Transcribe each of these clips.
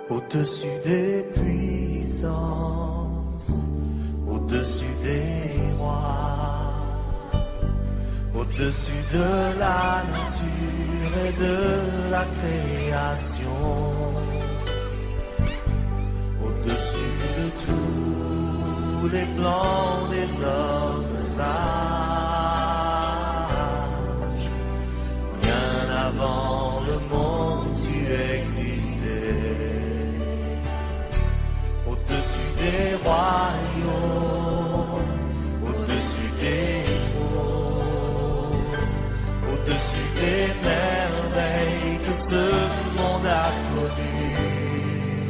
Au-dessus des puissances, au-dessus des rois, au-dessus de la nature et de la création, au-dessus de tous les plans des hommes sages, bien avant le monde tu existais. Au-dessus des royaumes, au-dessus des trônes, au-dessus des merveilles que ce monde a connues,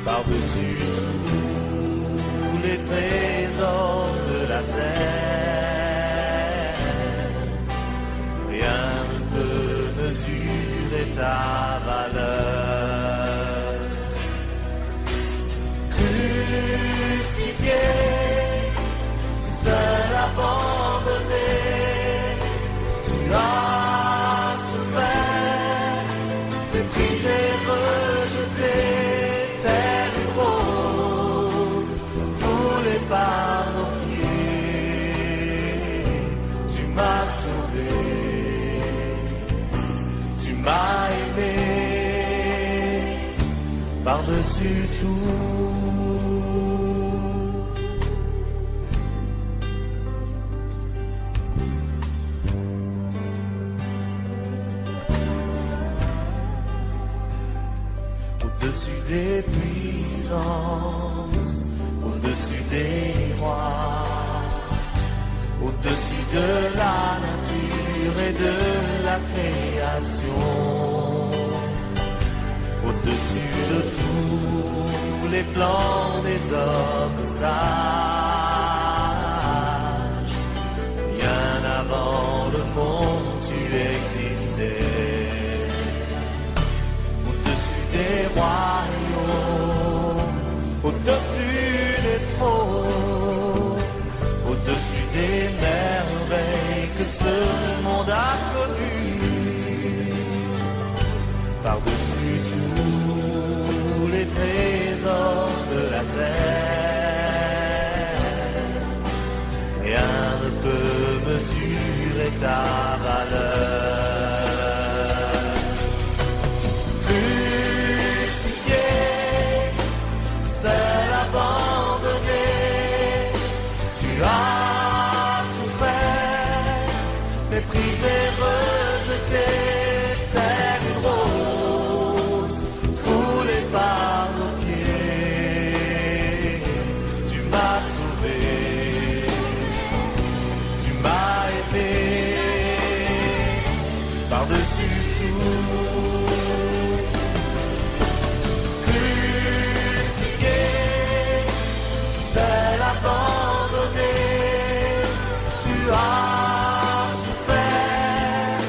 par-dessus tous les trésors de la terre, rien ne peut mesurer ta valeur. Crucifié, seul abandonné, tu as souffert, méprisé, rejeté, telle une rose, foulée par nos pieds. Tu m'as sauvé, tu m'as aimé, par-dessus tout. Au-dessus des puissances, au-dessus des rois, au-dessus de la nature et de la création, au-dessus de tous les plans des hommes sages, bien avant le monde tu existais. Des royaumes, au-dessus des trônes, au-dessus des merveilles que ce monde a connues, par-dessus tous les trésors de la terre, rien ne peut mesurer ta valeur. Tu as souffert, méprisé, rejeté, telle une rose, foulée par nos pieds. Tu m'as sauvé, tu m'as aimé, par-dessus tout. Crucifié, seul abandonné, tu as souffert,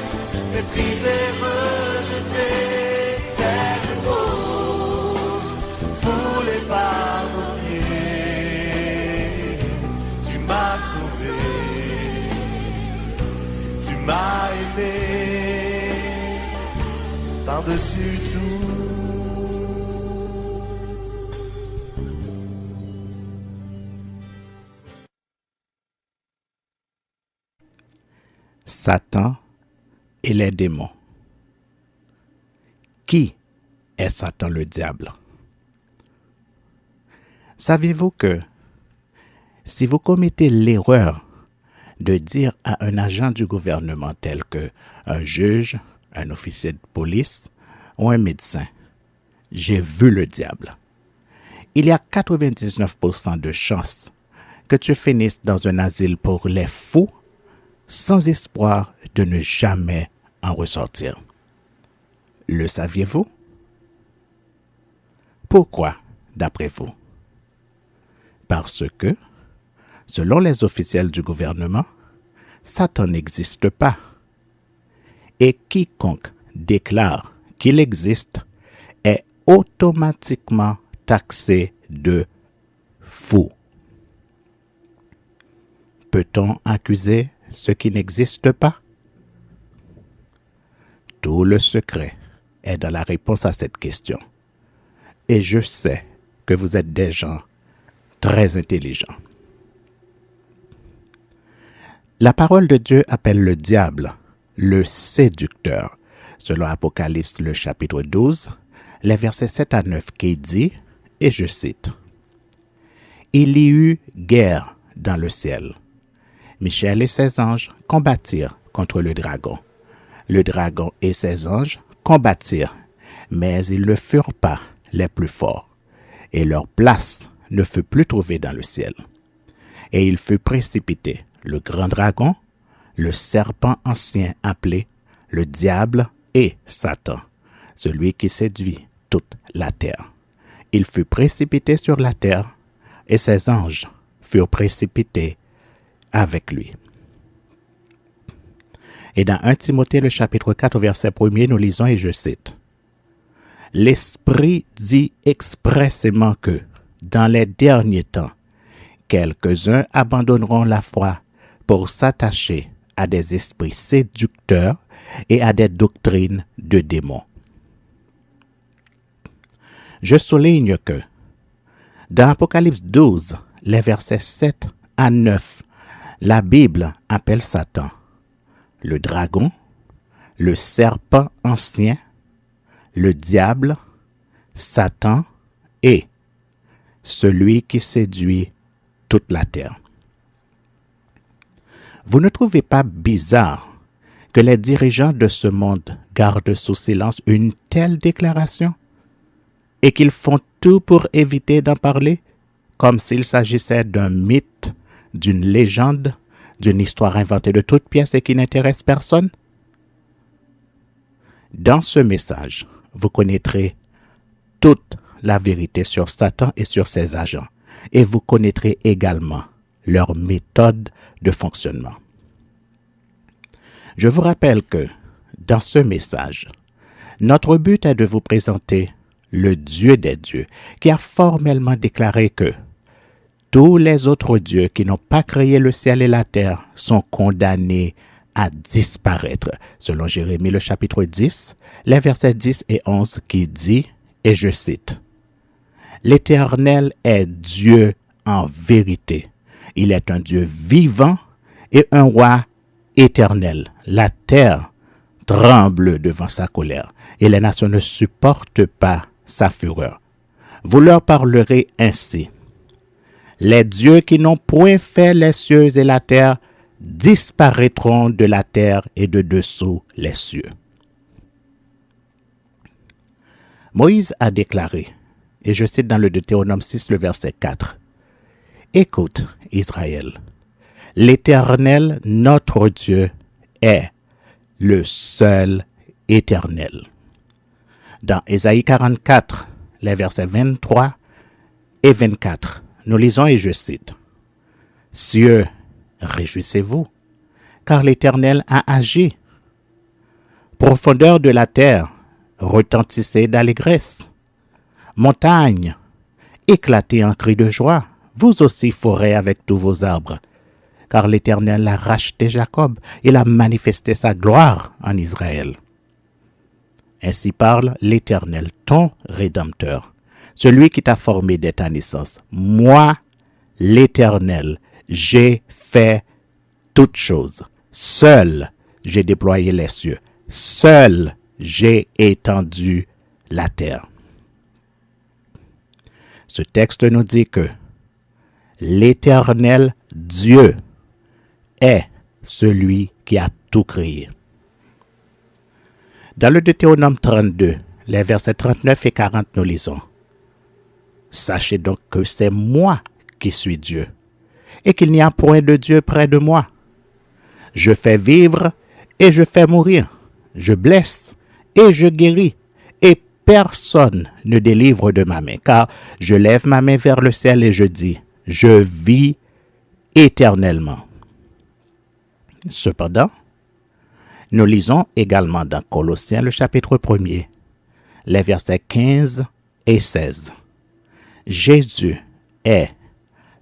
méprisé, rejeté, telle une rose, foulée par nos pieds. Tu m'as sauvé, tu m'as aimé, par-dessus tout. Satan et les démons. Qui est Satan le diable? Savez-vous que si vous commettez l'erreur de dire à un agent du gouvernement tel que un juge, un officier de police ou un médecin, j'ai vu le diable, il y a 99% de chances que tu finisses dans un asile pour les fous sans espoir de ne jamais en ressortir. Le saviez-vous? Pourquoi, d'après vous? Parce que, selon les officiels du gouvernement, Satan n'existe pas. Et quiconque déclare qu'il existe est automatiquement taxé de fou. Peut-on accuser ce qui n'existe pas? Tout le secret est dans la réponse à cette question. Et je sais que vous êtes des gens très intelligents. La parole de Dieu appelle le diable le séducteur, selon Apocalypse le chapitre 12, les versets 7 à 9 qui dit, et je cite, « Il y eut guerre dans le ciel. Michel et ses anges combattirent contre le dragon. Le dragon et ses anges combattirent, mais ils ne furent pas les plus forts, et leur place ne fut plus trouvée dans le ciel. Et il fut précipité, le grand dragon, le serpent ancien appelé le diable et Satan, celui qui séduit toute la terre. Il fut précipité sur la terre, et ses anges furent précipités avec lui. » Et dans 1 Timothée, le chapitre 4, verset 1er, nous lisons, et je cite, « L'Esprit dit expressément que, dans les derniers temps, quelques-uns abandonneront la foi pour s'attacher à des esprits séducteurs et à des doctrines de démons. » Je souligne que, dans Apocalypse 12, les versets 7 à 9, la Bible appelle Satan le dragon, le serpent ancien, le diable, Satan et celui qui séduit toute la terre. Vous ne trouvez pas bizarre que les dirigeants de ce monde gardent sous silence une telle déclaration et qu'ils font tout pour éviter d'en parler, comme s'il s'agissait d'un mythe, d'une légende, d'une histoire inventée de toutes pièces et qui n'intéresse personne? Dans ce message, vous connaîtrez toute la vérité sur Satan et sur ses agents, et vous connaîtrez également leur méthode de fonctionnement. Je vous rappelle que, dans ce message, notre but est de vous présenter le Dieu des dieux, qui a formellement déclaré que tous les autres dieux qui n'ont pas créé le ciel et la terre sont condamnés à disparaître, selon Jérémie le chapitre 10, les versets 10 et 11 qui dit, et je cite, « L'Éternel est Dieu en vérité. Il est un Dieu vivant et un roi éternel. La terre tremble devant sa colère et les nations ne supportent pas sa fureur. Vous leur parlerez ainsi. Les dieux qui n'ont point fait les cieux et la terre disparaîtront de la terre et de dessous les cieux. » Moïse a déclaré, et je cite dans le Deutéronome 6, le verset 4, « Écoute, Israël, l'Éternel, notre Dieu, est le seul éternel. » Dans Ésaïe 44, les versets 23 et 24, nous lisons et je cite, « Cieux, réjouissez-vous, car l'Éternel a agi. Profondeur de la terre, retentissez d'allégresse. Montagne, éclatez en cris de joie, vous aussi forêt avec tous vos arbres. Car l'Éternel a racheté Jacob, il a manifesté sa gloire en Israël. Ainsi parle l'Éternel, ton Rédempteur, celui qui t'a formé dès ta naissance. Moi, l'Éternel, j'ai fait toutes choses. Seul, j'ai déployé les cieux. Seul, j'ai étendu la terre. » Ce texte nous dit que l'Éternel Dieu est celui qui a tout créé. Dans le Deutéronome 32, les versets 39 et 40, nous lisons, « Sachez donc que c'est moi qui suis Dieu, et qu'il n'y a point de Dieu près de moi. Je fais vivre et je fais mourir. Je blesse et je guéris. Et personne ne délivre de ma main, car je lève ma main vers le ciel et je dis, je vis éternellement. » Cependant, nous lisons également dans Colossiens le chapitre 1er, les versets 15 et 16. Jésus est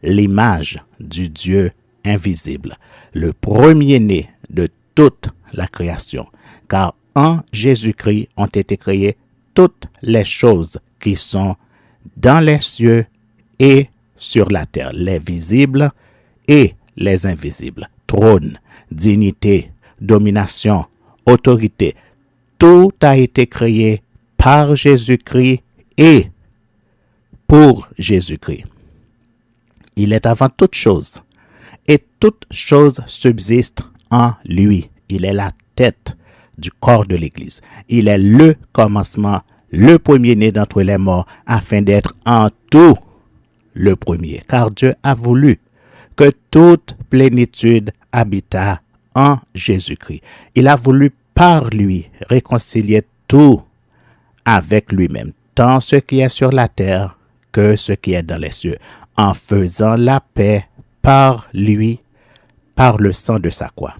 l'image du Dieu invisible, le premier-né de toute la création, car en Jésus-Christ ont été créées toutes les choses qui sont dans les cieux et sur la terre, les visibles et les invisibles. Trône, dignité, domination, autorité, tout a été créé par Jésus-Christ et pour Jésus-Christ. Il est avant toute chose et toute chose subsiste en lui. Il est la tête du corps de l'Église. Il est le commencement, le premier-né d'entre les morts, afin d'être en tout le premier. Car Dieu a voulu que toute plénitude habitât en Jésus-Christ. Il a voulu par lui réconcilier tout avec lui-même, tant ce qui est sur la terre que ce qui est dans les cieux, en faisant la paix par lui, par le sang de sa croix.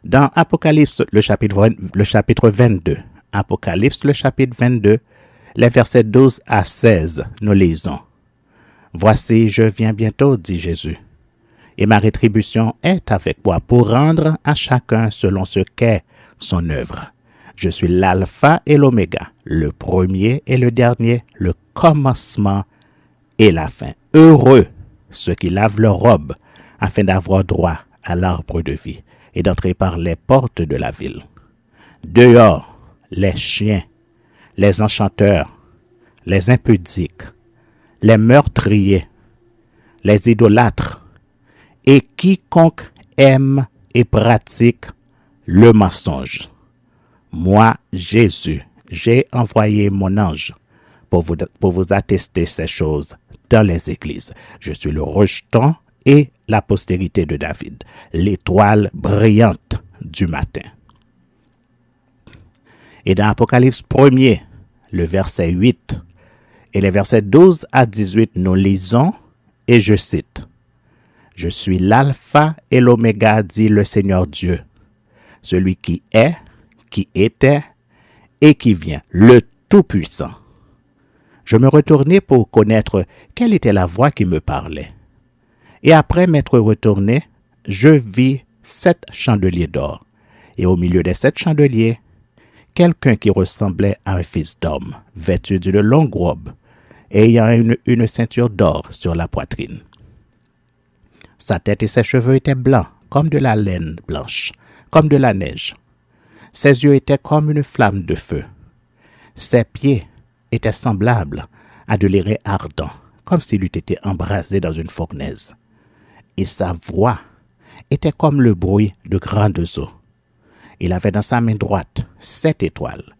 Dans Apocalypse, le chapitre 22, Apocalypse, le chapitre 22, les versets 12 à 16, nous lisons. « Voici, je viens bientôt, dit Jésus, et ma rétribution est avec moi pour rendre à chacun selon ce qu'est son œuvre. Je suis l'alpha et l'oméga, le premier et le dernier, le commencement et la fin. Heureux ceux qui lavent leurs robes, afin d'avoir droit à l'arbre de vie et d'entrer par les portes de la ville. Dehors, les chiens, les enchanteurs, les impudiques, les meurtriers, les idolâtres, et quiconque aime et pratique le mensonge. Moi, Jésus, j'ai envoyé mon ange pour vous attester ces choses dans les églises. Je suis le rejeton et la postérité de David, l'étoile brillante du matin. » Et dans Apocalypse 1er, le verset 8 et les versets 12 à 18, nous lisons, et je cite, « Je suis l'alpha et l'oméga, dit le Seigneur Dieu, celui qui est, qui était et qui vient, le Tout-Puissant. Je me retournai pour connaître quelle était la voix qui me parlait. Et après m'être retourné, je vis 7 chandeliers d'or, et au milieu des 7 chandeliers, quelqu'un qui ressemblait à un fils d'homme, vêtu d'une longue robe, ayant une ceinture d'or sur la poitrine. Sa tête et ses cheveux étaient blancs, comme de la laine blanche, comme de la neige. Ses yeux étaient comme une flamme de feu. Ses pieds étaient semblables à de l'airain ardent, comme s'il eût été embrasé dans une fournaise. Et sa voix était comme le bruit de grandes eaux. Il avait dans sa main droite 7 étoiles.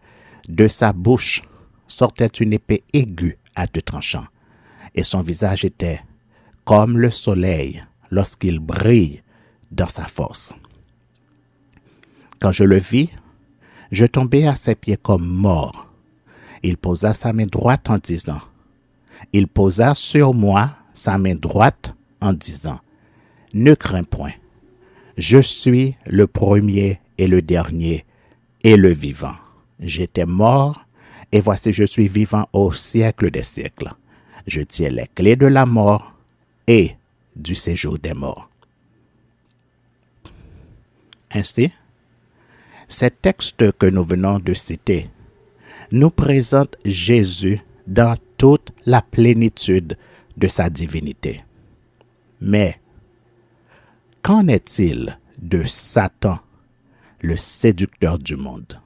De sa bouche sortait une épée aiguë à 2 tranchants, et son visage était comme le soleil lorsqu'il brille dans sa force. Quand je le vis, je tombai à ses pieds comme mort. Il posa sa main droite en disant, il posa sur moi sa main droite en disant, ne crains point, je suis le premier et le dernier et le vivant. J'étais mort, et voici je suis vivant au siècle des siècles. Je tiens les clés de la mort et du séjour des morts. Ainsi, ces textes que nous venons de citer nous présentent Jésus dans toute la plénitude de sa divinité. Mais qu'en est-il de Satan, le séducteur du monde?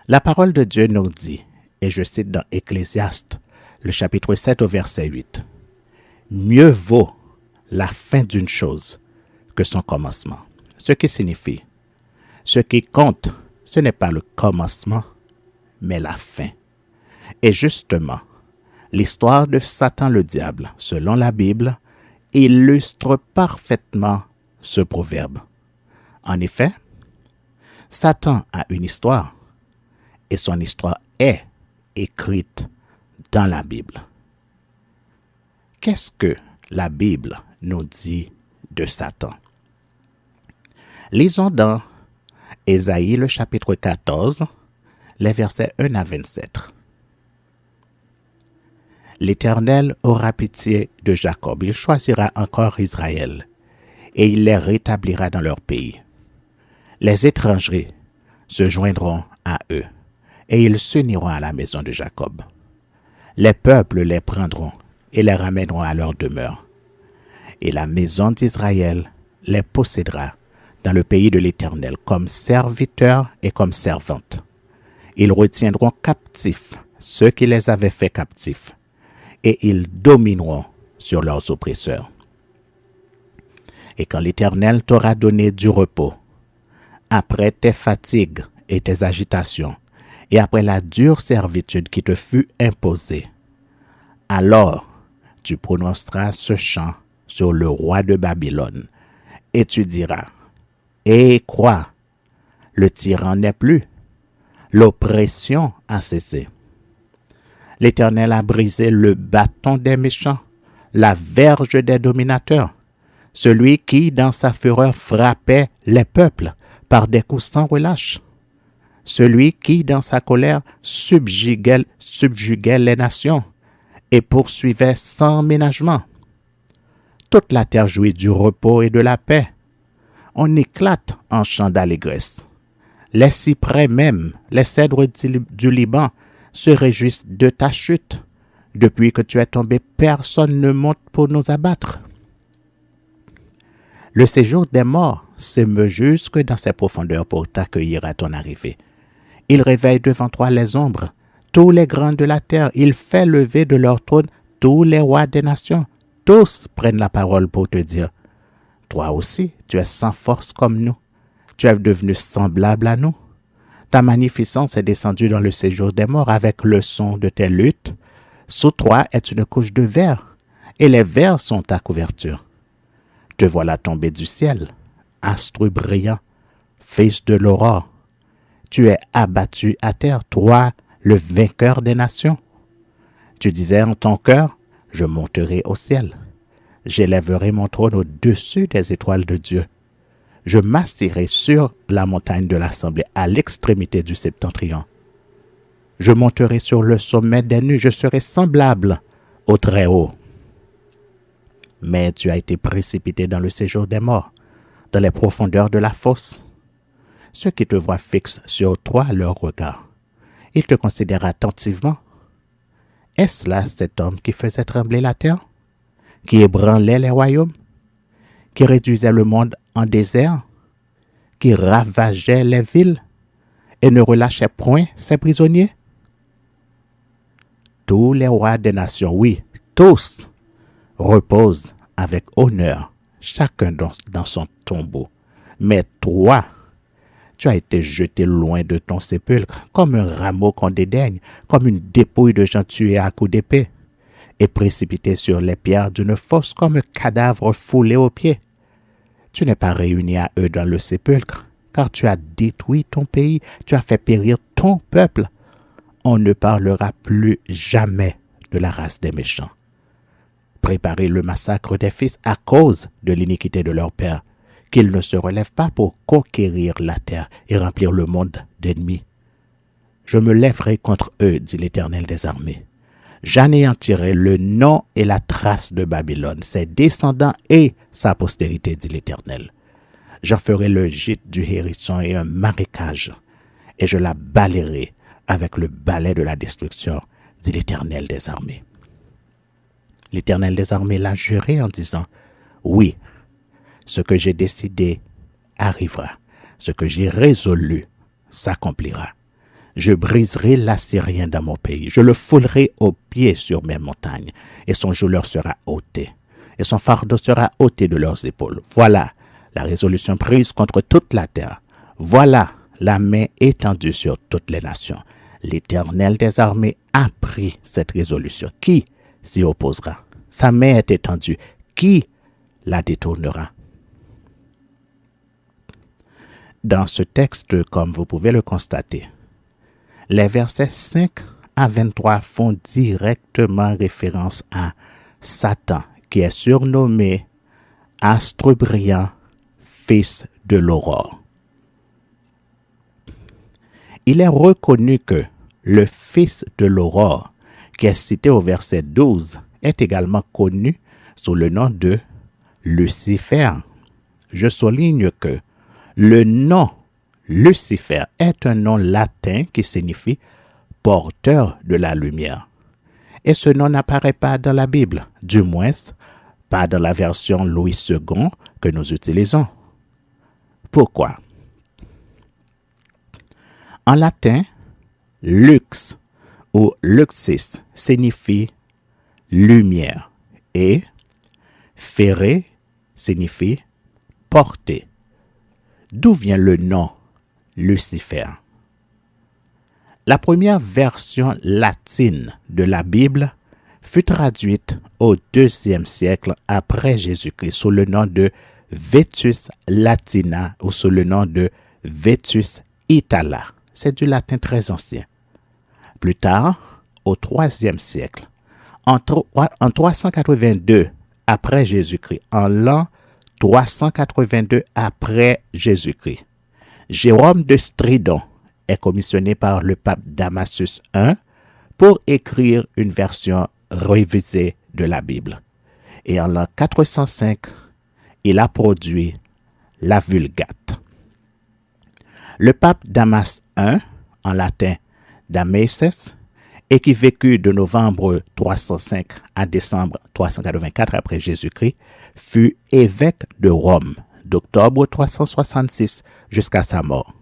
La parole de Dieu nous dit, et je cite dans Ecclésiaste, le chapitre 7 au verset 8, « Mieux vaut la fin d'une chose que son commencement. » Ce qui signifie, ce qui compte, ce n'est pas le commencement, mais la fin. Et justement, l'histoire de Satan le diable, selon la Bible, illustre parfaitement ce proverbe. En effet, Satan a une histoire, et son histoire est écrite dans la Bible. Qu'est-ce que la Bible nous dit de Satan? Lisons dans Ésaïe le chapitre 14, les versets 1 à 27. L'Éternel aura pitié de Jacob, il choisira encore Israël, et il les rétablira dans leur pays. Les étrangers se joindront à eux, et ils s'uniront à la maison de Jacob. Les peuples les prendront et les ramèneront à leur demeure. Et la maison d'Israël les possédera dans le pays de l'Éternel comme serviteurs et comme servantes. Ils retiendront captifs ceux qui les avaient fait captifs, et ils domineront sur leurs oppresseurs. Et quand l'Éternel t'aura donné du repos, après tes fatigues et tes agitations, et après la dure servitude qui te fut imposée, alors tu prononceras ce chant sur le roi de Babylone, et tu diras, « Et quoi? Le tyran n'est plus, l'oppression a cessé. L'Éternel a brisé le bâton des méchants, la verge des dominateurs, celui qui, dans sa fureur, frappait les peuples par des coups sans relâche, celui qui, dans sa colère, subjuguait les nations et poursuivait sans ménagement. Toute la terre jouit du repos et de la paix. On éclate en chants d'allégresse. Les cyprès même, les cèdres du Liban se réjouissent de ta chute. Depuis que tu es tombé, personne ne monte pour nous abattre. Le séjour des morts s'émeut jusque dans ses profondeurs pour t'accueillir à ton arrivée. Il réveille devant toi les ombres, tous les grands de la terre. Il fait lever de leur trône tous les rois des nations. Tous prennent la parole pour te dire, « Toi aussi, tu es sans force comme nous. Tu es devenu semblable à nous. Ta magnificence est descendue dans le séjour des morts avec le son de tes luttes. Sous toi est une couche de verre, et les vers sont ta couverture. Te voilà tombé du ciel, astre brillant, fils de l'aurore. Tu es abattu à terre, toi, le vainqueur des nations. Tu disais en ton cœur, je monterai au ciel. J'élèverai mon trône au-dessus des étoiles de Dieu. Je m'assirai sur la montagne de l'assemblée à l'extrémité du septentrion. Je monterai sur le sommet des nues, je serai semblable au Très-Haut. Mais tu as été précipité dans le séjour des morts, dans les profondeurs de la fosse. Ceux qui te voient fixent sur toi leur regard. Ils te considèrent attentivement. Est-ce là cet homme qui faisait trembler la terre, qui ébranlait les royaumes, qui réduisait le monde en désert, qui ravageait les villes et ne relâchait point ses prisonniers? Tous les rois des nations, oui, tous, reposent avec honneur, chacun dans son tombeau. Mais toi, tu as été jeté loin de ton sépulcre, comme un rameau qu'on dédaigne, comme une dépouille de gens tués à coups d'épée, et précipité sur les pierres d'une fosse comme un cadavre foulé aux pieds. Tu n'es pas réuni à eux dans le sépulcre, car tu as détruit ton pays, tu as fait périr ton peuple. On ne parlera plus jamais de la race des méchants. Préparez le massacre des fils à cause de l'iniquité de leur père, qu'ils ne se relèvent pas pour conquérir la terre et remplir le monde d'ennemis. Je me lèverai contre eux, dit l'Éternel des armées. J'anéantirai le nom et la trace de Babylone, ses descendants et sa postérité, dit l'Éternel. J'en ferai le gîte du hérisson et un marécage, et je la balayerai avec le balai de la destruction, dit l'Éternel des armées. L'Éternel des armées l'a juré en disant, oui, ce que j'ai décidé arrivera, ce que j'ai résolu s'accomplira. Je briserai l'Assyrien dans mon pays, je le foulerai aux pieds sur mes montagnes, et son joug leur sera ôté, et son fardeau sera ôté de leurs épaules. Voilà la résolution prise contre toute la terre. Voilà la main étendue sur toutes les nations. L'Éternel des armées a pris cette résolution. Qui s'y opposera? Sa main est étendue. Qui la détournera? Dans ce texte, comme vous pouvez le constater, les versets 5 à 23 font directement référence à Satan, qui est surnommé astre brillant, fils de l'aurore. Il est reconnu que le fils de l'aurore, qui est cité au verset 12, est également connu sous le nom de Lucifer. Je souligne que le nom Lucifer est un nom latin qui signifie porteur de la lumière. Et ce nom n'apparaît pas dans la Bible, du moins pas dans la version Louis II que nous utilisons. Pourquoi? En latin, lux ou luxis signifie lumière et ferré signifie porter. D'où vient le nom Lucifer? La première version latine de la Bible fut traduite au IIe siècle après Jésus-Christ sous le nom de Vetus Latina ou sous le nom de Vetus Itala. C'est du latin très ancien. Plus tard, au IIIe siècle, en 382 après Jésus-Christ, en l'an 382 après Jésus-Christ, Jérôme de Stridon est commissionné par le pape Damasius I pour écrire une version révisée de la Bible. Et en l'an 405, il a produit la Vulgate. Le pape Damas I, en latin Damasus, et qui vécut de novembre 305 à décembre 384 après Jésus-Christ, fut évêque de Rome d'octobre 366 jusqu'à sa mort.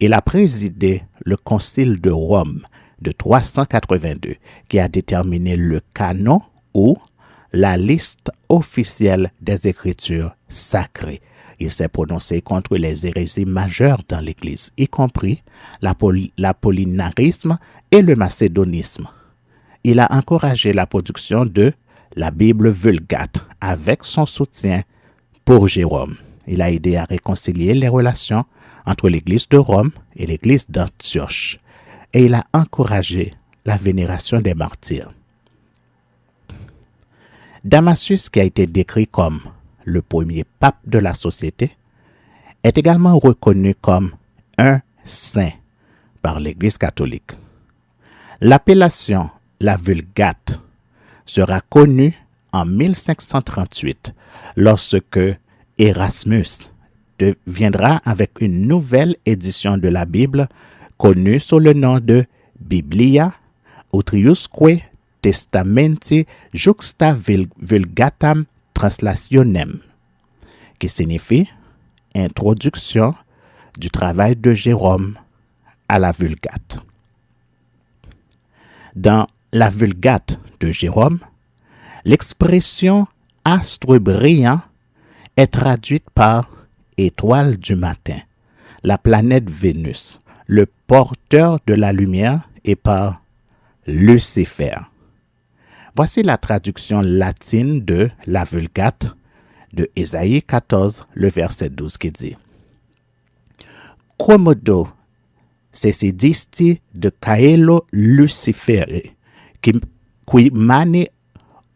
Il a présidé le concile de Rome de 382 qui a déterminé le canon ou la liste officielle des écritures sacrées. Il s'est prononcé contre les hérésies majeures dans l'Église, y compris l'apollinarisme et le macédonisme. Il a encouragé la production de la Bible Vulgate avec son soutien pour Jérôme. Il a aidé à réconcilier les relations entre l'Église de Rome et l'Église d'Antioche. Et il a encouragé la vénération des martyrs. Damasius, qui a été décrit comme le premier pape de la société, est également reconnu comme un saint par l'Église catholique. L'appellation la Vulgate sera connue en 1538 lorsque Erasmus viendra avec une nouvelle édition de la Bible connue sous le nom de Biblia Utriusque Testamenti Juxta Vulgatam Translationem, qui signifie introduction du travail de Jérôme à la Vulgate. Dans la Vulgate de Jérôme, l'expression astre brillant est traduite par étoile du matin, la planète Vénus, le porteur de la lumière, et par Lucifer. Voici la traduction latine de la Vulgate de Ésaïe 14, le verset 12 qui dit: Quomodo sesidisti de caelo Lucifere, qui mane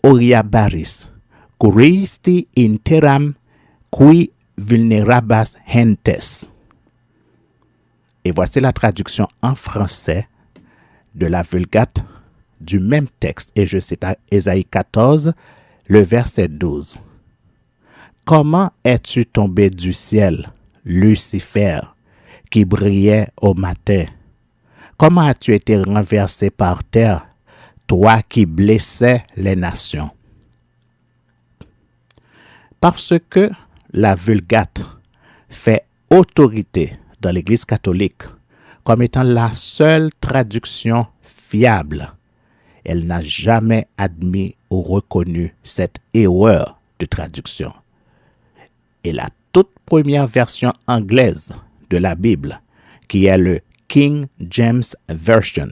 oriabaris, curisti interam qui vulnerabas gentes. Et voici la traduction en français de la Vulgate du même texte, et je cite Ésaïe 14, le verset 12. Comment es-tu tombé du ciel, Lucifer, qui brillait au matin? Comment as-tu été renversé par terre, toi qui blessais les nations? Parce que la Vulgate fait autorité dans l'Église catholique comme étant la seule traduction fiable, elle n'a jamais admis ou reconnu cette erreur de traduction. Et la toute première version anglaise de la Bible, qui est le King James Version,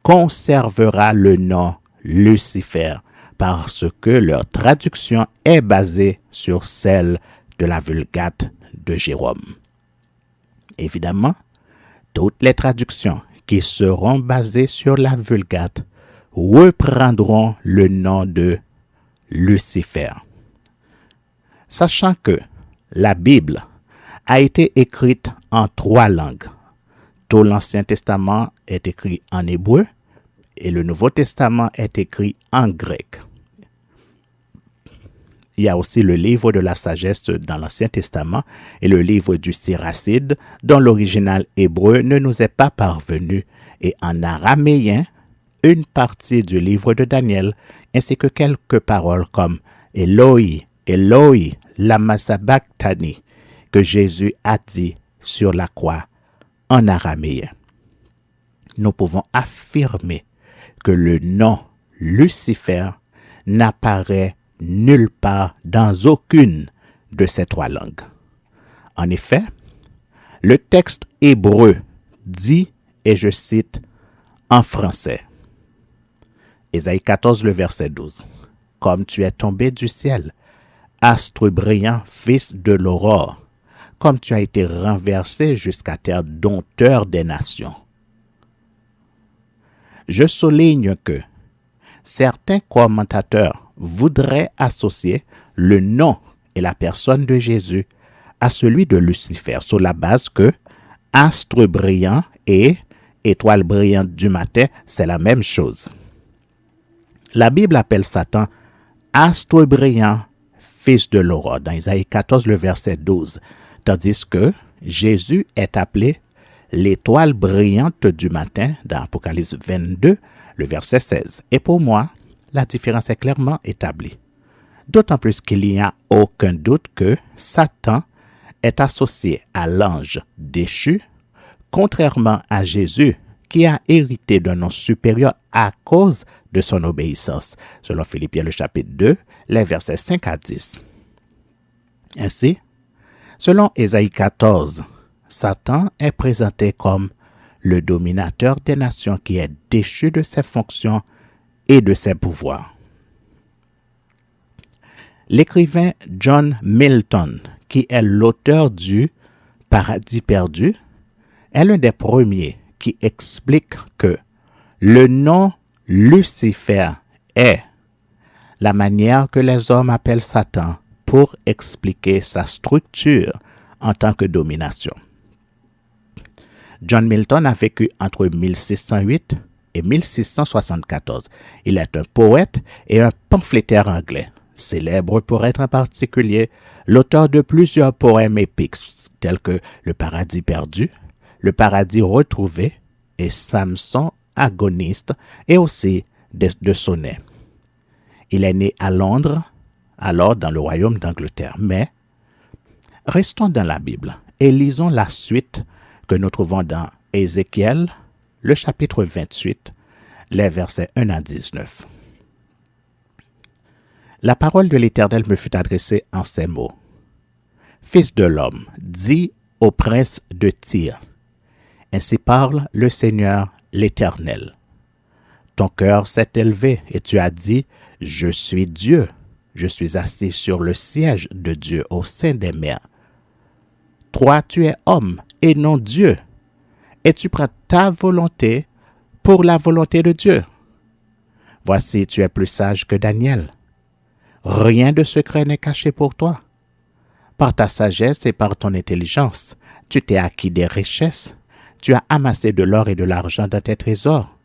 conservera le nom Lucifer parce que leur traduction est basée sur celle de la Vulgate de Jérôme. Évidemment, toutes les traductions qui seront basées sur la Vulgate reprendront le nom de Lucifer. Sachant que la Bible a été écrite en 3 langues. Tout l'Ancien Testament est écrit en hébreu et le Nouveau Testament est écrit en grec. Il y a aussi le livre de la sagesse dans l'Ancien Testament et le livre du Siracide, dont l'original hébreu ne nous est pas parvenu, et en araméen, une partie du livre de Daniel, ainsi que quelques paroles comme Eloi, Eloi, lama sabachthani, que Jésus a dit sur la croix en araméen. Nous pouvons affirmer que le nom Lucifer n'apparaît nulle part dans aucune de ces trois langues. En effet, le texte hébreu dit, et je cite, en français, Ésaïe 14, le verset 12, « Comme tu es tombé du ciel, astre brillant, fils de l'aurore, comme tu as été renversé jusqu'à terre, dompteur des nations. » Je souligne que certains commentateurs voudraient associer le nom et la personne de Jésus à celui de Lucifer, sur la base que astre brillant et étoile brillante du matin, c'est la même chose. La Bible appelle Satan astre brillant, fils de l'aurore, dans Isaïe 14, le verset 12, tandis que Jésus est appelé l'étoile brillante du matin, dans Apocalypse 22, le verset 16. Et pour moi, la différence est clairement établie. D'autant plus qu'il n'y a aucun doute que Satan est associé à l'ange déchu, contrairement à Jésus, qui a hérité d'un nom supérieur à cause de son obéissance, selon Philippiens le chapitre 2, les versets 5 à 10. Ainsi, selon Ésaïe 14, Satan est présenté comme le dominateur des nations qui est déchu de ses fonctions et de ses pouvoirs. L'écrivain John Milton, qui est l'auteur du Paradis perdu, est l'un des premiers qui explique que le nom Lucifer est la manière que les hommes appellent Satan pour expliquer sa structure en tant que domination. John Milton a vécu entre 1608 et 1674. Il est un poète et un pamphlétaire anglais, célèbre pour être en particulier l'auteur de plusieurs poèmes épiques tels que Le Paradis perdu, Le Paradis retrouvé et Samson agoniste, et aussi de sonnets. Il est né à Londres, alors dans le royaume d'Angleterre. Mais restons dans la Bible et lisons la suite que nous trouvons dans Ézéchiel, le chapitre 28, les versets 1 à 19. La parole de l'Éternel me fut adressée en ces mots. Fils de l'homme, dis au prince de Tyr, ainsi parle le Seigneur l'Éternel. Ton cœur s'est élevé et tu as dit, je suis Dieu, je suis assis sur le siège de Dieu au sein des mers. Toi, tu es homme et non Dieu, et tu prends ta volonté pour la volonté de Dieu. Voici, tu es plus sage que Daniel. Rien de secret n'est caché pour toi. Par ta sagesse et par ton intelligence, tu t'es acquis des richesses. Tu as amassé de l'or et de l'argent dans tes trésors.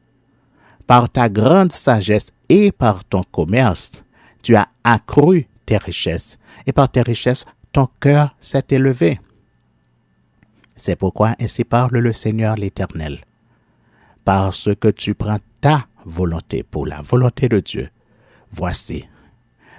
Par ta grande sagesse et par ton commerce, tu as accru tes richesses, et par tes richesses, ton cœur s'est élevé. C'est pourquoi ainsi parle le Seigneur l'Éternel. Parce que tu prends ta volonté pour la volonté de Dieu, voici,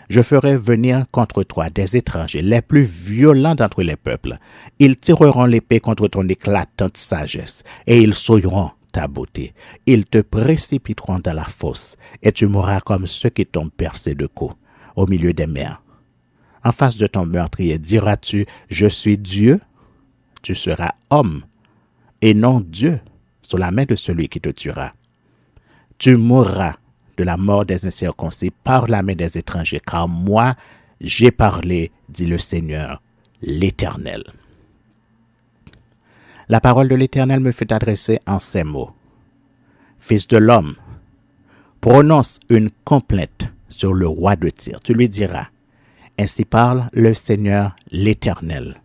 je ferai venir contre toi des étrangers, les plus violents d'entre les peuples. Ils tireront l'épée contre ton éclatante sagesse, et ils souilleront ta beauté. Ils te précipiteront dans la fosse, et tu mourras comme ceux qui tombent percés de coups, au milieu des mers. En face de ton meurtrier, diras-tu, je suis Dieu? Tu seras homme, et non Dieu, sous la main de celui qui te tuera. Tu mourras de la mort des incirconcis par la main des étrangers, car moi, j'ai parlé, dit le Seigneur, l'Éternel. La parole de l'Éternel me fut adressée en ces mots. Fils de l'homme, prononce une complainte sur le roi de Tyr. Tu lui diras, ainsi parle le Seigneur l'Éternel.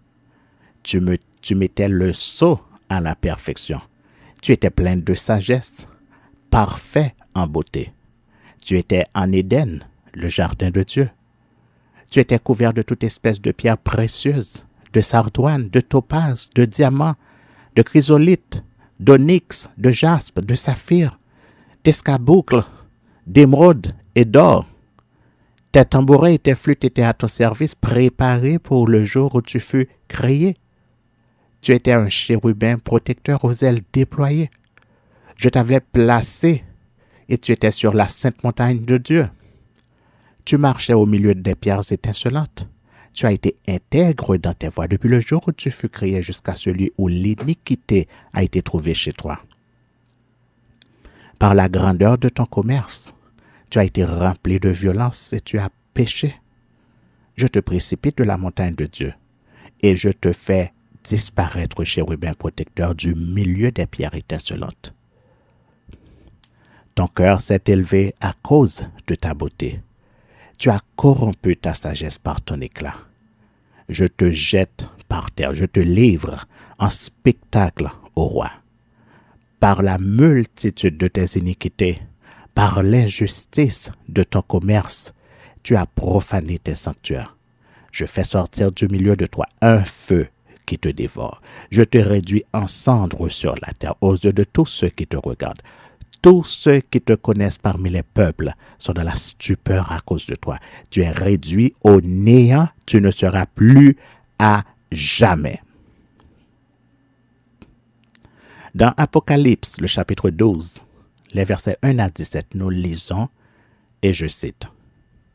Tu mettais le sceau à la perfection. Tu étais plein de sagesse, parfait en beauté. Tu étais en Éden, le jardin de Dieu. Tu étais couvert de toute espèce de pierres précieuses, de sardoine, de topaz, de diamant, de chrysolite, d'onyx, de jaspe, de saphir, d'escarboucle, d'émeraude et d'or. Tes tambourins et tes flûtes étaient à ton service, préparés pour le jour où tu fus créé. Tu étais un chérubin protecteur aux ailes déployées. Je t'avais placé et tu étais sur la sainte montagne de Dieu. Tu marchais au milieu des pierres étincelantes. Tu as été intègre dans tes voies depuis le jour où tu fus créé jusqu'à celui où l'iniquité a été trouvée chez toi. Par la grandeur de ton commerce, tu as été rempli de violence et tu as péché. Je te précipite de la montagne de Dieu et je te fais disparaître, chérubin protecteur, du milieu des pierres étincelantes. Ton cœur s'est élevé à cause de ta beauté. Tu as corrompu ta sagesse par ton éclat. Je te jette par terre, je te livre en spectacle au roi. Par la multitude de tes iniquités, par l'injustice de ton commerce, tu as profané tes sanctuaires. Je fais sortir du milieu de toi un feu qui te dévore. Je te réduis en cendres sur la terre aux yeux de tous ceux qui te regardent. Tous ceux qui te connaissent parmi les peuples sont dans la stupeur à cause de toi. Tu es réduit au néant, tu ne seras plus à jamais. Dans Apocalypse, le chapitre 12, les versets 1 à 17, nous lisons, et je cite,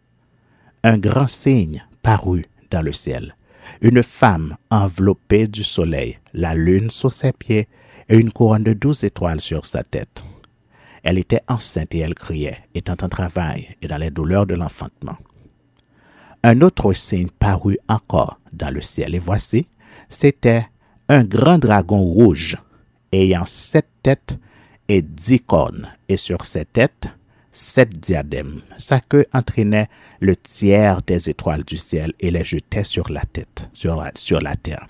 « Un grand signe parut dans le ciel, une femme enveloppée du soleil, la lune sous ses pieds et une couronne de 12 étoiles sur sa tête. Elle était enceinte et elle criait, étant en travail et dans les douleurs de l'enfantement. Un autre signe parut encore dans le ciel, et voici, c'était un grand dragon rouge, ayant 7 têtes et 10 cornes, et sur ses têtes, 7 diadèmes. Sa queue entraînait le tiers des étoiles du ciel et les jetait sur la tête, sur la terre.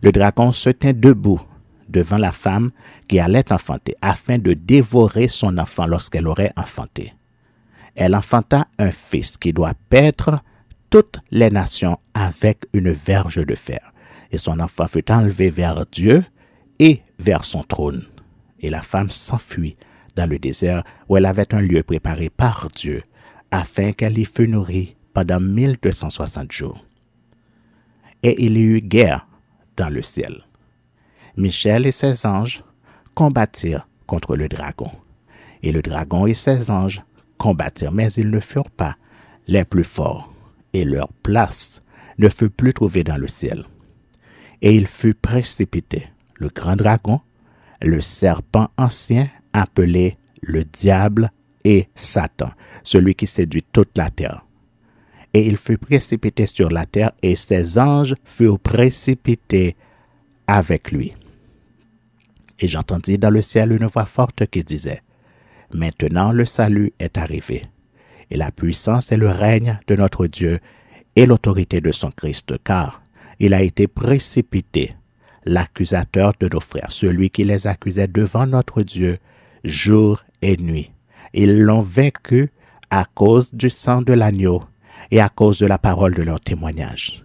Le dragon se tint debout devant la femme qui allait enfanter, afin de dévorer son enfant lorsqu'elle aurait enfanté. Elle enfanta un fils qui doit paître toutes les nations avec une verge de fer. Et son enfant fut enlevé vers Dieu et vers son trône. Et la femme s'enfuit dans le désert où elle avait un lieu préparé par Dieu, afin qu'elle y fût nourrie pendant 1260 jours. Et il y eut guerre dans le ciel. Michel et ses anges combattirent contre le dragon. Et le dragon et ses anges combattirent, mais ils ne furent pas les plus forts, et leur place ne fut plus trouvée dans le ciel. Et il fut précipité, le grand dragon, le serpent ancien, appelé le diable et Satan, celui qui séduit toute la terre. Et il fut précipité sur la terre, et ses anges furent précipités avec lui. Et j'entendis dans le ciel une voix forte qui disait, « Maintenant le salut est arrivé, et la puissance et le règne de notre Dieu et l'autorité de son Christ, car il a été précipité, l'accusateur de nos frères, celui qui les accusait devant notre Dieu jour et nuit. Ils l'ont vaincu à cause du sang de l'agneau et à cause de la parole de leur témoignage.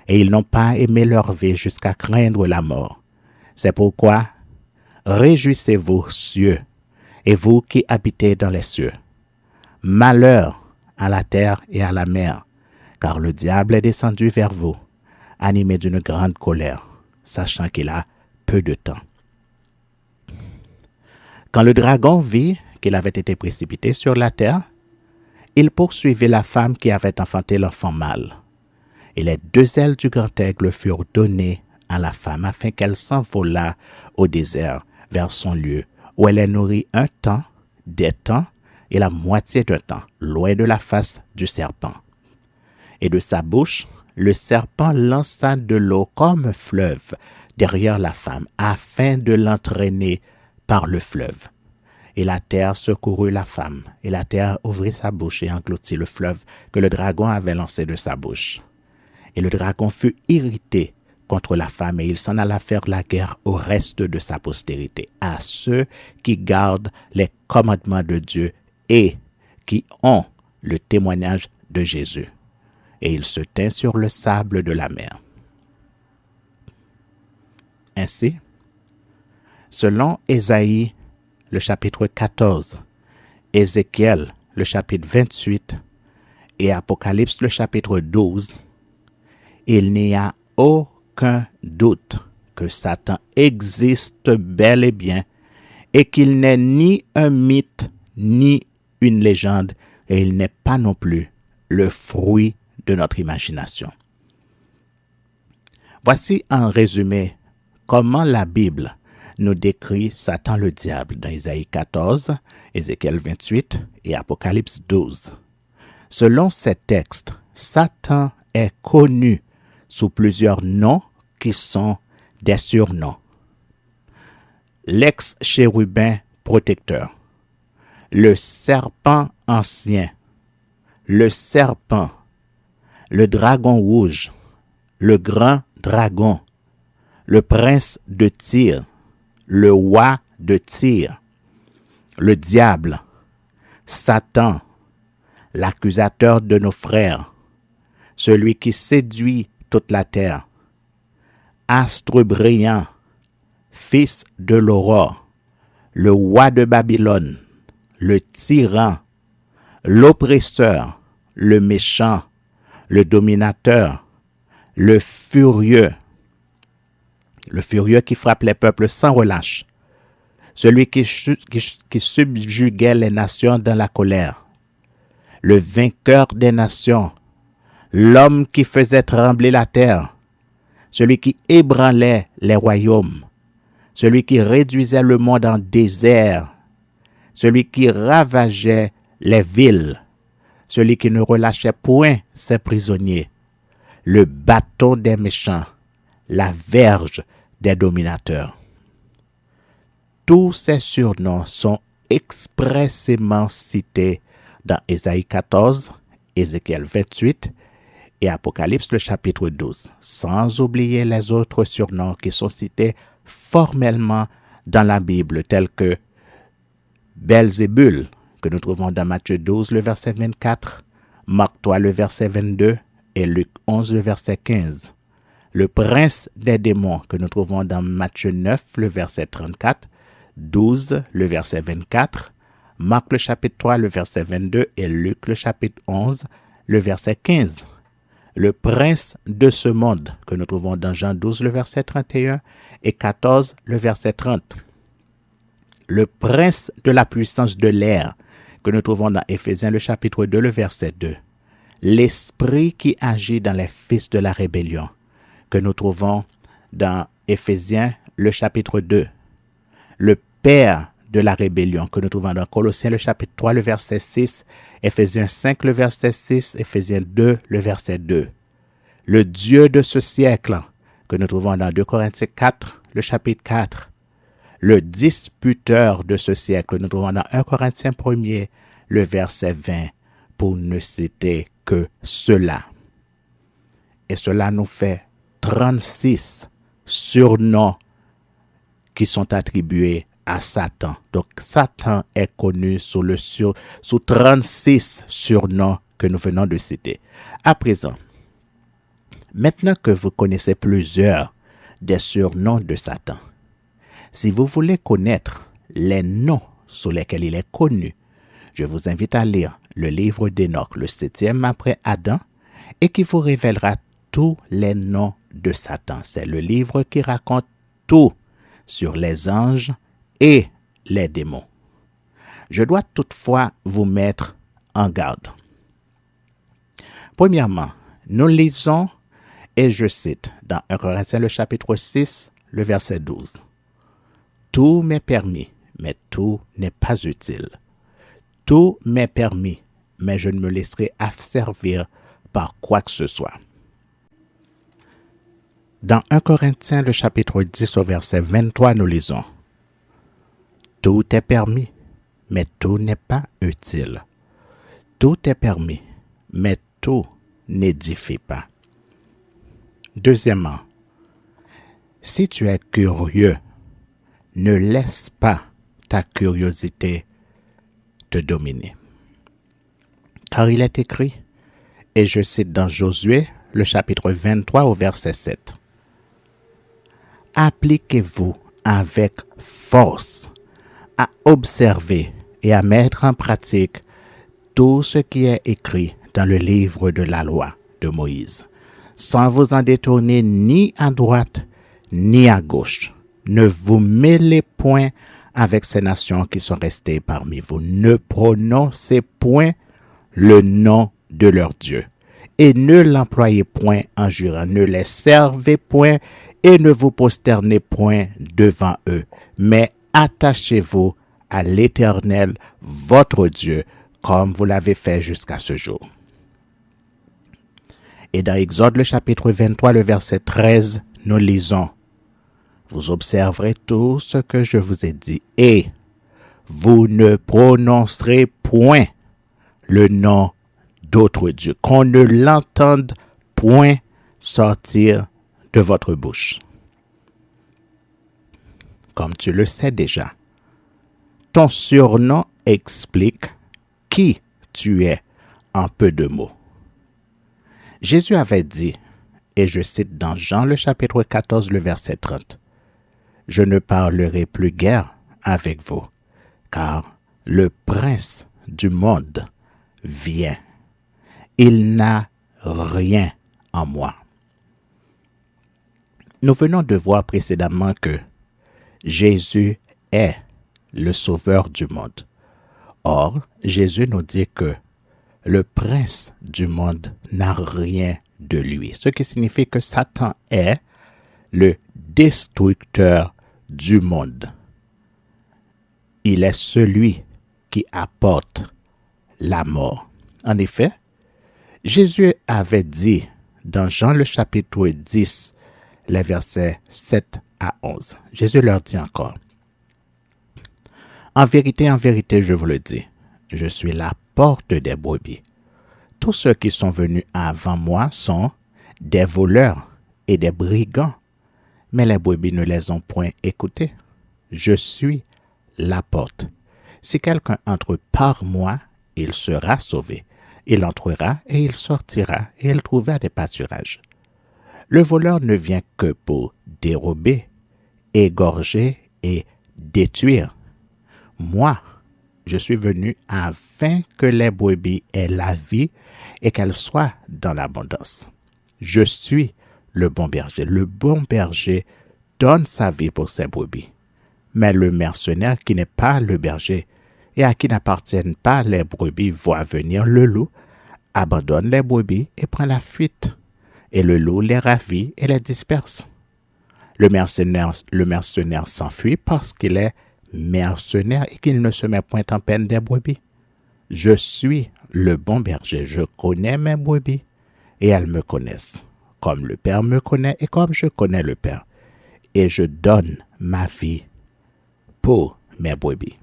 Et ils n'ont pas aimé leur vie jusqu'à craindre la mort. C'est pourquoi, réjouissez-vous, cieux, et vous qui habitez dans les cieux. Malheur à la terre et à la mer, car le diable est descendu vers vous, animé d'une grande colère, sachant qu'il a peu de temps. » Quand le dragon vit qu'il avait été précipité sur la terre, il poursuivit la femme qui avait enfanté l'enfant mâle. Et les 2 ailes du grand aigle furent données à la femme afin qu'elle s'envolât au désert vers son lieu, où elle est nourrie un temps, des temps et la moitié d'un temps, loin de la face du serpent. Et de sa bouche, le serpent lança de l'eau comme un fleuve derrière la femme, afin de l'entraîner par le fleuve. Et la terre secourut la femme, et la terre ouvrit sa bouche et engloutit le fleuve que le dragon avait lancé de sa bouche. Et le dragon fut irrité contre la femme, et il s'en alla faire la guerre au reste de sa postérité, à ceux qui gardent les commandements de Dieu et qui ont le témoignage de Jésus, et il se tint sur le sable de la mer. Ainsi, selon Ésaïe, le chapitre 14, Ézéchiel, le chapitre 28 et Apocalypse, le chapitre 12, il n'y a aucun doute que Satan existe bel et bien et qu'il n'est ni un mythe ni une légende et il n'est pas non plus le fruit de notre imagination. Voici en résumé comment la Bible nous décrit Satan le diable dans Ésaïe 14, Ézéchiel 28 et Apocalypse 12. Selon ces textes, Satan est connu sous plusieurs noms qui sont des surnoms. L'ex-chérubin protecteur, le serpent ancien, le serpent, le dragon rouge, le grand dragon, le prince de Tyr, le roi de Tyr, le diable, Satan, l'accusateur de nos frères, celui qui séduit toute la terre, astre brillant, fils de l'aurore, le roi de Babylone, le tyran, l'oppresseur, le méchant, le dominateur, le furieux qui frappe les peuples sans relâche, celui qui subjuguait les nations dans la colère, le vainqueur des nations, l'homme qui faisait trembler la terre, celui qui ébranlait les royaumes, celui qui réduisait le monde en désert, celui qui ravageait les villes, celui qui ne relâchait point ses prisonniers, le bâton des méchants, la verge des dominateurs. Tous ces surnoms sont expressément cités dans Ésaïe 14, Ézéchiel 28 et Apocalypse le chapitre 12, sans oublier les autres surnoms qui sont cités formellement dans la Bible, tels que Belzébul, que nous trouvons dans Matthieu 12, le verset 24, Marc 3, le verset 22 et Luc 11, le verset 15. Le prince des démons, que nous trouvons dans Matthieu 9, le verset 34, 12, le verset 24, Marc le chapitre 3, le verset 22 et Luc le chapitre 11, le verset 15. Le prince de ce monde, que nous trouvons dans Jean 12, le verset 31 et 14, le verset 30. Le prince de la puissance de l'air, que nous trouvons dans Éphésiens, le chapitre 2, le verset 2. L'esprit qui agit dans les fils de la rébellion, que nous trouvons dans Éphésiens, le chapitre 2. Le père de la rébellion, que nous trouvons dans Colossiens, le chapitre 3, le verset 6, Éphésiens 5, le verset 6, Éphésiens 2, le verset 2. Le Dieu de ce siècle, que nous trouvons dans 2 Corinthiens 4, le chapitre 4. Le disputeur de ce siècle, nous trouvons dans 1 Corinthiens 1er, le verset 20, pour ne citer que cela. Et cela nous fait 36 surnoms qui sont attribués à Satan. Donc, Satan est connu sous 36 surnoms que nous venons de citer. À présent, maintenant que vous connaissez plusieurs des surnoms de Satan, si vous voulez connaître les noms sous lesquels il est connu, je vous invite à lire le livre d'Enoch, le 7e après Adam, et qui vous révélera tous les noms de Satan. C'est le livre qui raconte tout sur les anges et les démons. Je dois toutefois vous mettre en garde. Premièrement, nous lisons, et je cite, dans 1 Corinthiens le chapitre 6, le verset 12. Tout m'est permis, mais tout n'est pas utile. Tout m'est permis, mais je ne me laisserai asservir par quoi que ce soit. Dans 1 Corinthiens, le chapitre 10, au verset 23, nous lisons « Tout est permis, mais tout n'est pas utile. Tout est permis, mais tout n'édifie pas. » Deuxièmement, si tu es curieux, ne laisse pas ta curiosité te dominer. Car il est écrit, Et je cite dans Josué, le chapitre 23 au verset 7. Appliquez-vous avec force à observer et à mettre en pratique tout ce qui est écrit dans le livre de la loi de Moïse, sans vous en détourner ni à droite ni à gauche. Ne vous mêlez point avec ces nations qui sont restées parmi vous. Ne prononcez point le nom de leur Dieu et ne l'employez point en jurant. Ne les servez point et ne vous prosternez point devant eux, mais attachez-vous à l'Éternel, votre Dieu, comme vous l'avez fait jusqu'à ce jour. Et dans Exode, le chapitre 23, le verset 13, nous lisons: Vous observerez tout ce que je vous ai dit, et vous ne prononcerez point le nom d'autres dieux, qu'on ne l'entende point sortir de votre bouche. Comme tu le sais déjà, ton surnom explique qui tu es en peu de mots. Jésus avait dit, et je cite dans Jean le chapitre 14, le verset 30, « Je ne parlerai plus guère avec vous, car le prince du monde vient. Il n'a rien en moi. » Nous venons de voir précédemment que Jésus est le sauveur du monde. Or, Jésus nous dit que le prince du monde n'a rien de lui, ce qui signifie que Satan est le destructeur du monde. Il est celui qui apporte la mort. En effet, Jésus avait dit dans Jean le chapitre 10, les versets 7 à 11. Jésus leur dit encore: en vérité, je vous le dis, je suis la porte des brebis. Tous ceux qui sont venus avant moi sont des voleurs et des brigands, mais les brebis ne les ont point écoutés. Je suis la porte. Si quelqu'un entre par moi, il sera sauvé. Il entrera et il sortira et il trouvera des pâturages. Le voleur ne vient que pour dérober, égorger et détruire. Moi, je suis venu afin que les brebis aient la vie et qu'elles soient dans l'abondance. Je suis le bon berger. Le bon berger donne sa vie pour ses brebis. Mais le mercenaire qui n'est pas le berger et à qui n'appartiennent pas les brebis voit venir le loup, abandonne les brebis et prend la fuite. Et le loup les ravit et les disperse. Le mercenaire s'enfuit parce qu'il est mercenaire et qu'il ne se met point en peine des brebis. Je suis le bon berger, je connais mes brebis et elles me connaissent, comme le Père me connaît et comme je connais le Père. Et je donne ma vie pour mes brebis.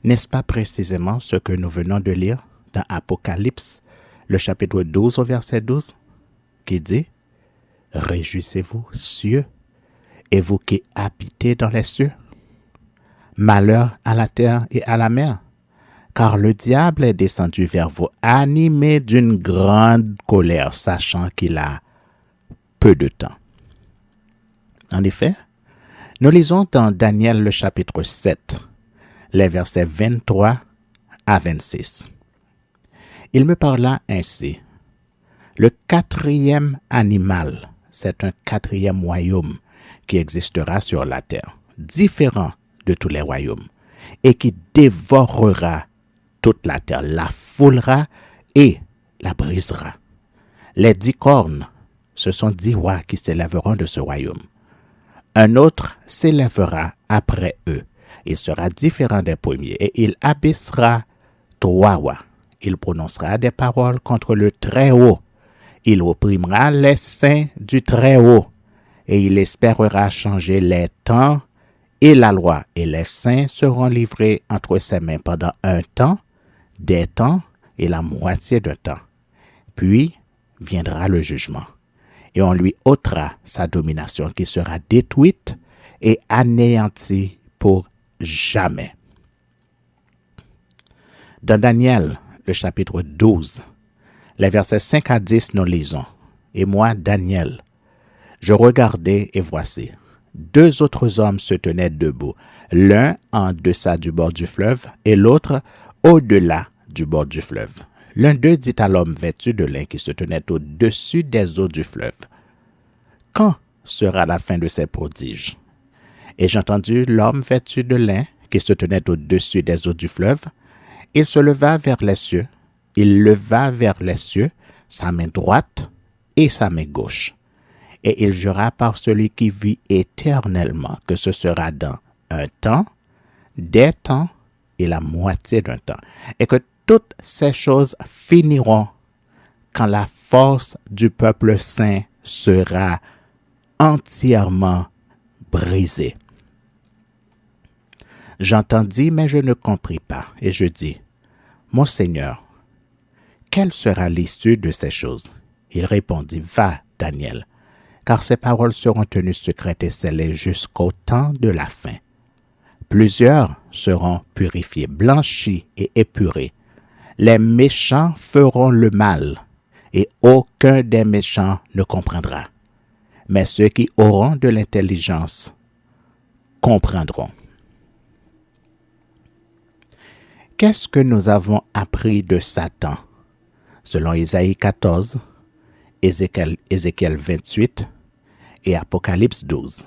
N'est-ce pas précisément ce que nous venons de lire dans Apocalypse, le chapitre 12 au verset 12, qui dit: Réjouissez-vous, cieux, et vous qui habitez dans les cieux. Malheur à la terre et à la mer, car le diable est descendu vers vous, animé d'une grande colère, sachant qu'il a peu de temps. En effet, nous lisons dans Daniel le chapitre 7, les versets 23 à 26. Il me parla ainsi: le quatrième animal, c'est un quatrième royaume qui existera sur la terre, différent de tous les royaumes, et qui dévorera toute la terre, la foulera et la brisera. Les 10 cornes, ce sont 10 rois qui s'élèveront de ce royaume. Un autre s'élèvera après eux. Il sera différent des premiers et il abaissera 3 rois. Il prononcera des paroles contre le Très-Haut. Il opprimera les saints du Très-Haut et il espérera changer les temps et la loi. Et les saints seront livrés entre ses mains pendant un temps, des temps et la moitié d'un temps. Puis viendra le jugement et on lui ôtera sa domination qui sera détruite et anéantie pour jamais. Dans Daniel, le chapitre 12, les versets 5 à 10, nous lisons. Et moi, Daniel, je regardais et voici, deux autres hommes se tenaient debout, l'un en deçà du bord du fleuve et l'autre au-delà du bord du fleuve. L'un d'eux dit à l'homme vêtu de lin qui se tenait au-dessus des eaux du fleuve, « Quand sera la fin de ces prodiges? » Et j'ai entendu l'homme vêtu de lin qui se tenait au-dessus des eaux du fleuve. Il se leva vers les cieux. Il leva vers les cieux sa main droite et sa main gauche. Et il jura par celui qui vit éternellement que ce sera dans un temps, des temps et la moitié d'un temps. Et que toutes ces choses finiront quand la force du peuple saint sera entièrement brisée. J'entendis, mais je ne compris pas, et je dis, « Mon Seigneur, quelle sera l'issue de ces choses? » Il répondit, « Va, Daniel, car ces paroles seront tenues secrètes et scellées jusqu'au temps de la fin. Plusieurs seront purifiés, blanchis et épurés. Les méchants feront le mal, et aucun des méchants ne comprendra. Mais ceux qui auront de l'intelligence comprendront. » Qu'est-ce que nous avons appris de Satan? Selon Isaïe 14, Ézéchiel 28 et Apocalypse 12.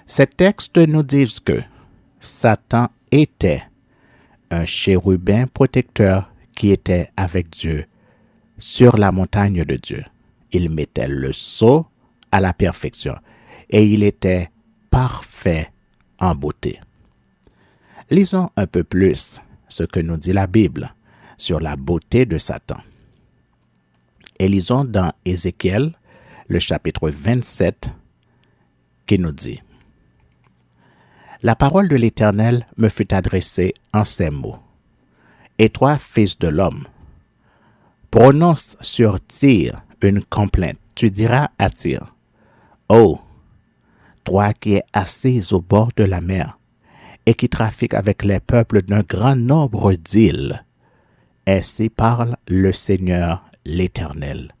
Ces textes nous disent que Satan était un chérubin protecteur qui était avec Dieu sur la montagne de Dieu. Il mettait le sceau à la perfection et il était parfait en beauté. Lisons un peu plus ce que nous dit la Bible sur la beauté de Satan. Et lisons dans Ézéchiel, le chapitre 27, qui nous dit « La parole de l'Éternel me fut adressée en ces mots. Et toi, fils de l'homme, prononce sur Tyr une complainte. Tu diras à Tyr, « Oh, toi qui es assise au bord de la mer, et qui trafique avec les peuples d'un grand nombre d'îles. Ainsi parle le Seigneur l'Éternel.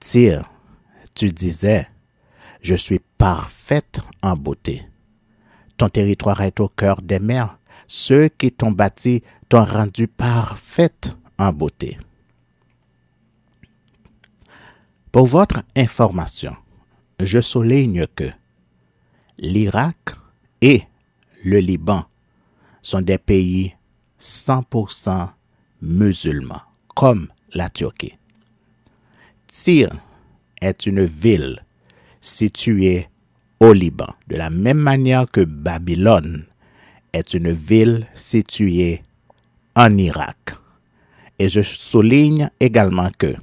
Tyr, tu disais, je suis parfaite en beauté. Ton territoire est au cœur des mers. Ceux qui t'ont bâti t'ont rendu parfaite en beauté. Pour votre information, je souligne que l'Irak et le Liban sont des pays 100% musulmans, comme la Turquie. Tyr est une ville située au Liban, de la même manière que Babylone est une ville située en Irak. Et je souligne également que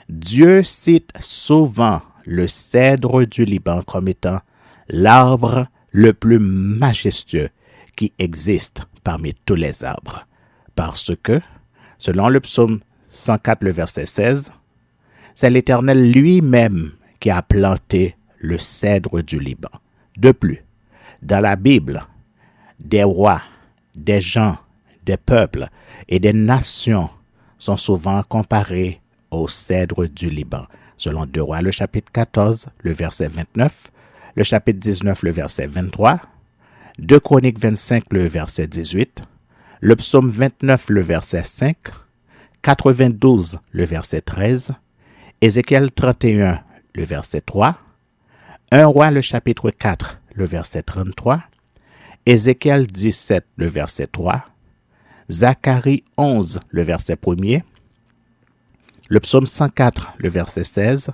Dieu cite souvent le cèdre du Liban comme étant l'arbre le plus majestueux qui existe parmi tous les arbres. Parce que, selon le psaume 104, le verset 16, c'est l'Éternel lui-même qui a planté le cèdre du Liban. De plus, dans la Bible, des rois, des gens, des peuples et des nations sont souvent comparés au cèdre du Liban. Selon 2 Rois, le chapitre 14, le verset 29, le chapitre 19, le verset 23, 2 Chroniques 25, le verset 18, le psaume 29, le verset 5, 92, le verset 13, Ézéchiel 31, le verset 3, 1 Roi, le chapitre 4, le verset 33, Ézéchiel 17, le verset 3, Zacharie 11, le verset 1er, le psaume 104, le verset 16,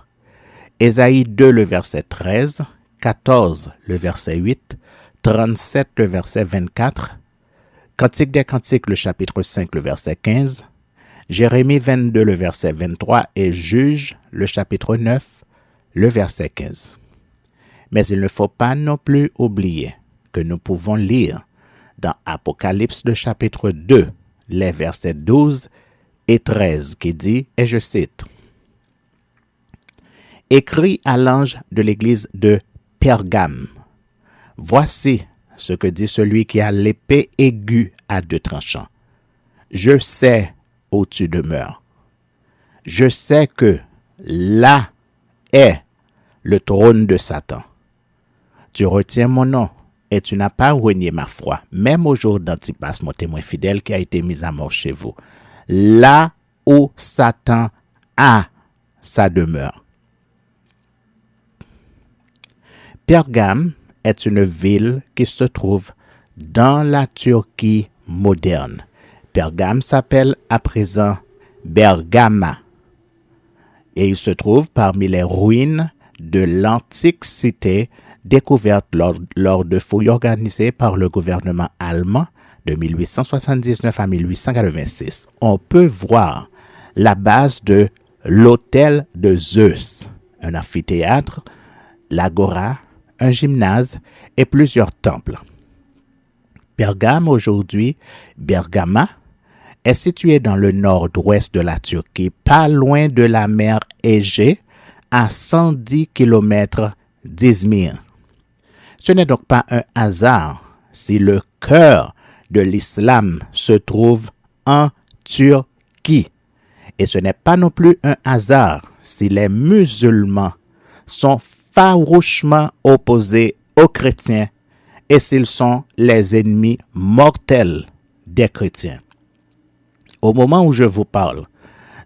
Ésaïe 2, le verset 13, 14, le verset 8, 37, le verset 24, Cantique des Cantiques, le chapitre 5, le verset 15, Jérémie 22, le verset 23 et Juge, le chapitre 9, le verset 15. Mais il ne faut pas non plus oublier que nous pouvons lire dans Apocalypse, le chapitre 2, les versets 12 et 13 qui dit, et je cite, « Écris à l'ange de l'église de Pergame. Voici ce que dit celui qui a l'épée aiguë à deux tranchants. Je sais où tu demeures. Je sais que là est le trône de Satan. Tu retiens mon nom et tu n'as pas renié ma foi, même au jour d'Antipas, mon témoin fidèle qui a été mis à mort chez vous. Là où Satan a sa demeure. Pergame est une ville qui se trouve dans la Turquie moderne. Pergame s'appelle à présent Bergama et il se trouve parmi les ruines de l'antique cité découverte lors de fouilles organisées par le gouvernement allemand de 1879 à 1886. On peut voir la base de l'hôtel de Zeus, un amphithéâtre, l'agora, un gymnase et plusieurs temples. Pergame aujourd'hui, Bergama, est situé dans le nord-ouest de la Turquie, pas loin de la mer Égée, à 110 km d'Izmir. Ce n'est donc pas un hasard si le cœur de l'islam se trouve en Turquie. Et ce n'est pas non plus un hasard si les musulmans sont farouchement opposés aux chrétiens et s'ils sont les ennemis mortels des chrétiens. Au moment où je vous parle,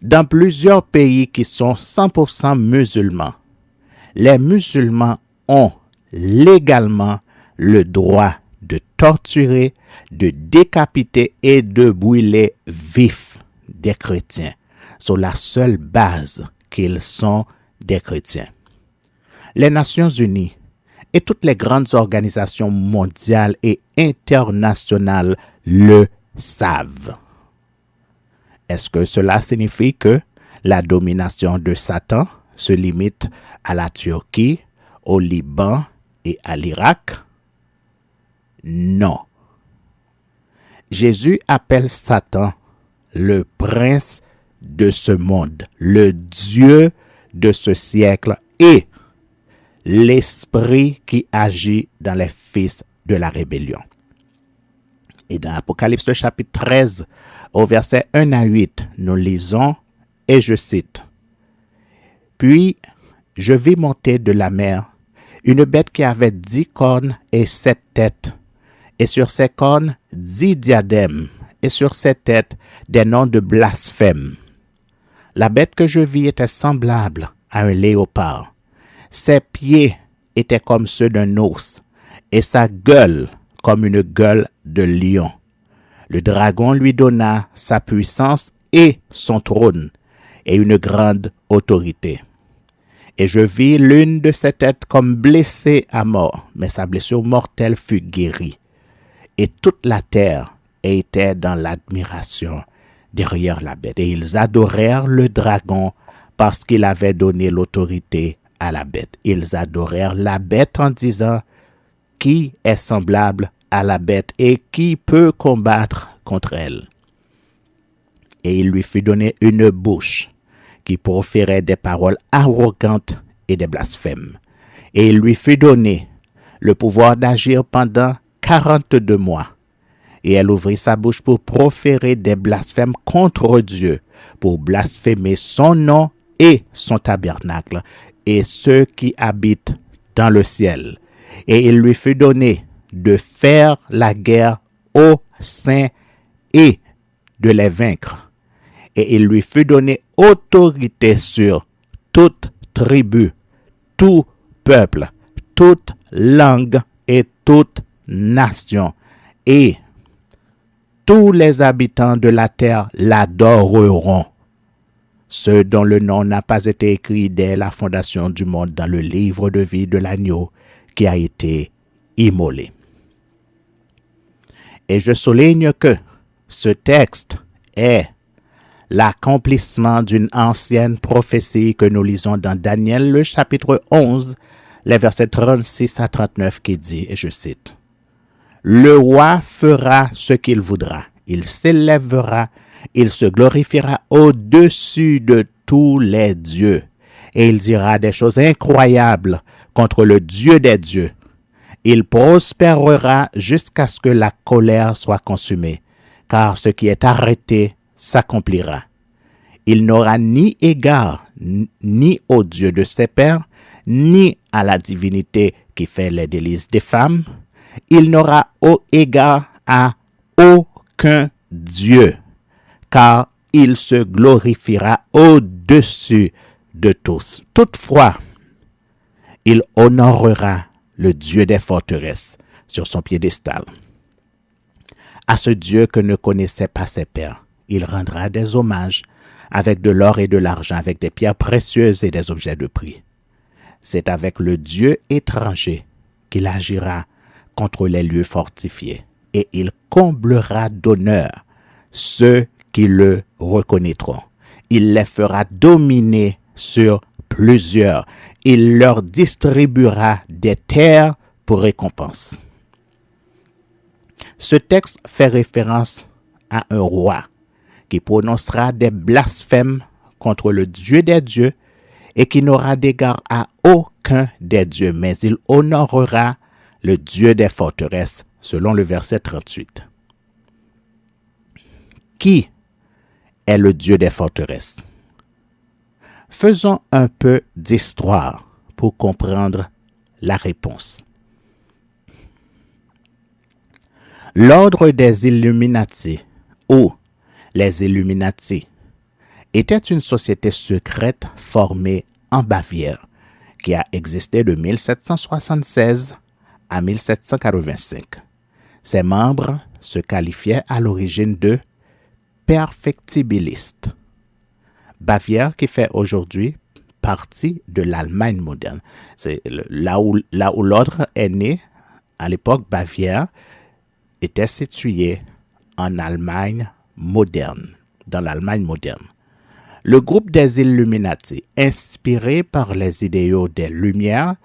dans plusieurs pays qui sont 100% musulmans, les musulmans ont légalement le droit de torturer, de décapiter et de brûler vifs des chrétiens sur la seule base qu'ils sont des chrétiens. Les Nations Unies et toutes les grandes organisations mondiales et internationales le savent. Est-ce que cela signifie que la domination de Satan se limite à la Turquie, au Liban et à l'Irak? Non. Jésus appelle Satan le prince de ce monde, le Dieu de ce siècle et l'esprit qui agit dans les fils de la rébellion. Et dans Apocalypse chapitre 13, au verset 1 à 8, nous lisons, et je cite, « Puis je vis monter de la mer une bête qui avait 10 cornes et 7 têtes, et sur ses cornes 10 diadèmes, et sur ses têtes des noms de blasphème. La bête que je vis était semblable à un léopard. Ses pieds étaient comme ceux d'un ours, et sa gueule comme une gueule de lion. Le dragon lui donna sa puissance et son trône, et une grande autorité. Et je vis l'une de ses têtes comme blessée à mort, mais sa blessure mortelle fut guérie. Et toute la terre était dans l'admiration derrière la bête. Et ils adorèrent le dragon parce qu'il avait donné l'autorité à la bête. Ils adorèrent la bête en disant, qui est semblable à la bête et qui peut combattre contre elle? Et il lui fut donné une bouche qui proférait des paroles arrogantes et des blasphèmes. Et il lui fut donné le pouvoir d'agir pendant 42 mois. Et elle ouvrit sa bouche pour proférer des blasphèmes contre Dieu, pour blasphémer son nom et son tabernacle, et ceux qui habitent dans le ciel. Et il lui fut donné de faire la guerre aux saints et de les vaincre. Et il lui fut donné autorité sur toute tribu, tout peuple, toute langue et toute nation. Et tous les habitants de la terre l'adoreront. Ceux dont le nom n'a pas été écrit dès la fondation du monde dans le livre de vie de l'agneau qui a été immolé. Et je souligne que ce texte est l'accomplissement d'une ancienne prophétie que nous lisons dans Daniel, le chapitre 11, les versets 36 à 39 qui dit, et je cite, « Le roi fera ce qu'il voudra, il s'élèvera, il se glorifiera au-dessus de tous les dieux, et il dira des choses incroyables contre le Dieu des dieux, Il prospérera jusqu'à ce que la colère soit consumée, car ce qui est arrêté s'accomplira. Il n'aura ni égard ni au Dieu de ses pères, ni à la divinité qui fait les délices des femmes. Il n'aura égard à aucun Dieu, car il se glorifiera au-dessus de tous. Toutefois, il honorera le Dieu des forteresses sur son piédestal. À ce Dieu que ne connaissaient pas ses pères, il rendra des hommages avec de l'or et de l'argent, avec des pierres précieuses et des objets de prix. C'est avec le Dieu étranger qu'il agira contre les lieux fortifiés, et il comblera d'honneur ceux qui le reconnaîtront. Il les fera dominer sur plusieurs. Il leur distribuera des terres pour récompense. Ce texte fait référence à un roi qui prononcera des blasphèmes contre le Dieu des dieux et qui n'aura d'égard à aucun des dieux, mais il honorera le Dieu des forteresses, selon le verset 38. Qui est le Dieu des forteresses? Faisons un peu d'histoire pour comprendre la réponse. L'ordre des Illuminati, ou les Illuminati, était une société secrète formée en Bavière qui a existé de 1776 à 1785. Ses membres se qualifiaient à l'origine de perfectibilistes. Bavière qui fait aujourd'hui partie de l'Allemagne moderne. C'est là où l'ordre est né. À l'époque, Bavière était située en Allemagne moderne, dans l'Allemagne moderne. Le groupe des Illuminati, inspiré par les idéaux des Lumières,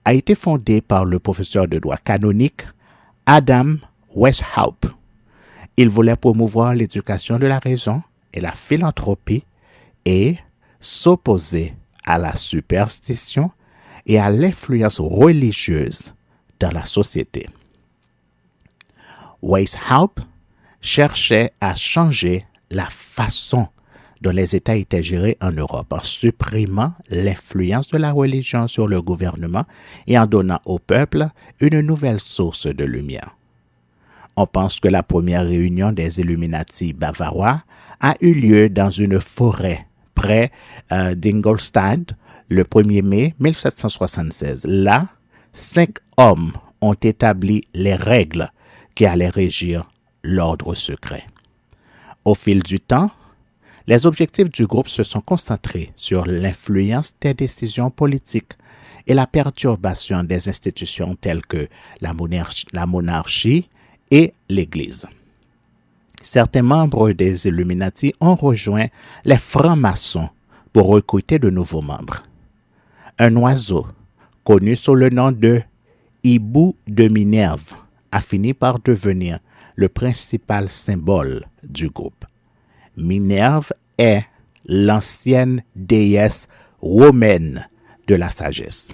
a été fondé par le professeur de droit canonique Adam Weishaupt. Il voulait promouvoir l'éducation de la raison et la philanthropie et s'opposer à la superstition et à l'influence religieuse dans la société. Weishaupt cherchait à changer la façon dont les États étaient gérés en Europe en supprimant l'influence de la religion sur le gouvernement et en donnant au peuple une nouvelle source de lumière. On pense que la première réunion des Illuminati bavarois a eu lieu dans une forêt près d'Ingolstadt le 1er mai 1776. Là, 5 hommes ont établi les règles qui allaient régir l'ordre secret. Au fil du temps, les objectifs du groupe se sont concentrés sur l'influence des décisions politiques et la perturbation des institutions telles que la monarchie et l'Église. Certains membres des Illuminati ont rejoint les francs-maçons pour recruter de nouveaux membres. Un oiseau, connu sous le nom de hibou de Minerve, a fini par devenir le principal symbole du groupe. Minerve est l'ancienne déesse romaine de la sagesse.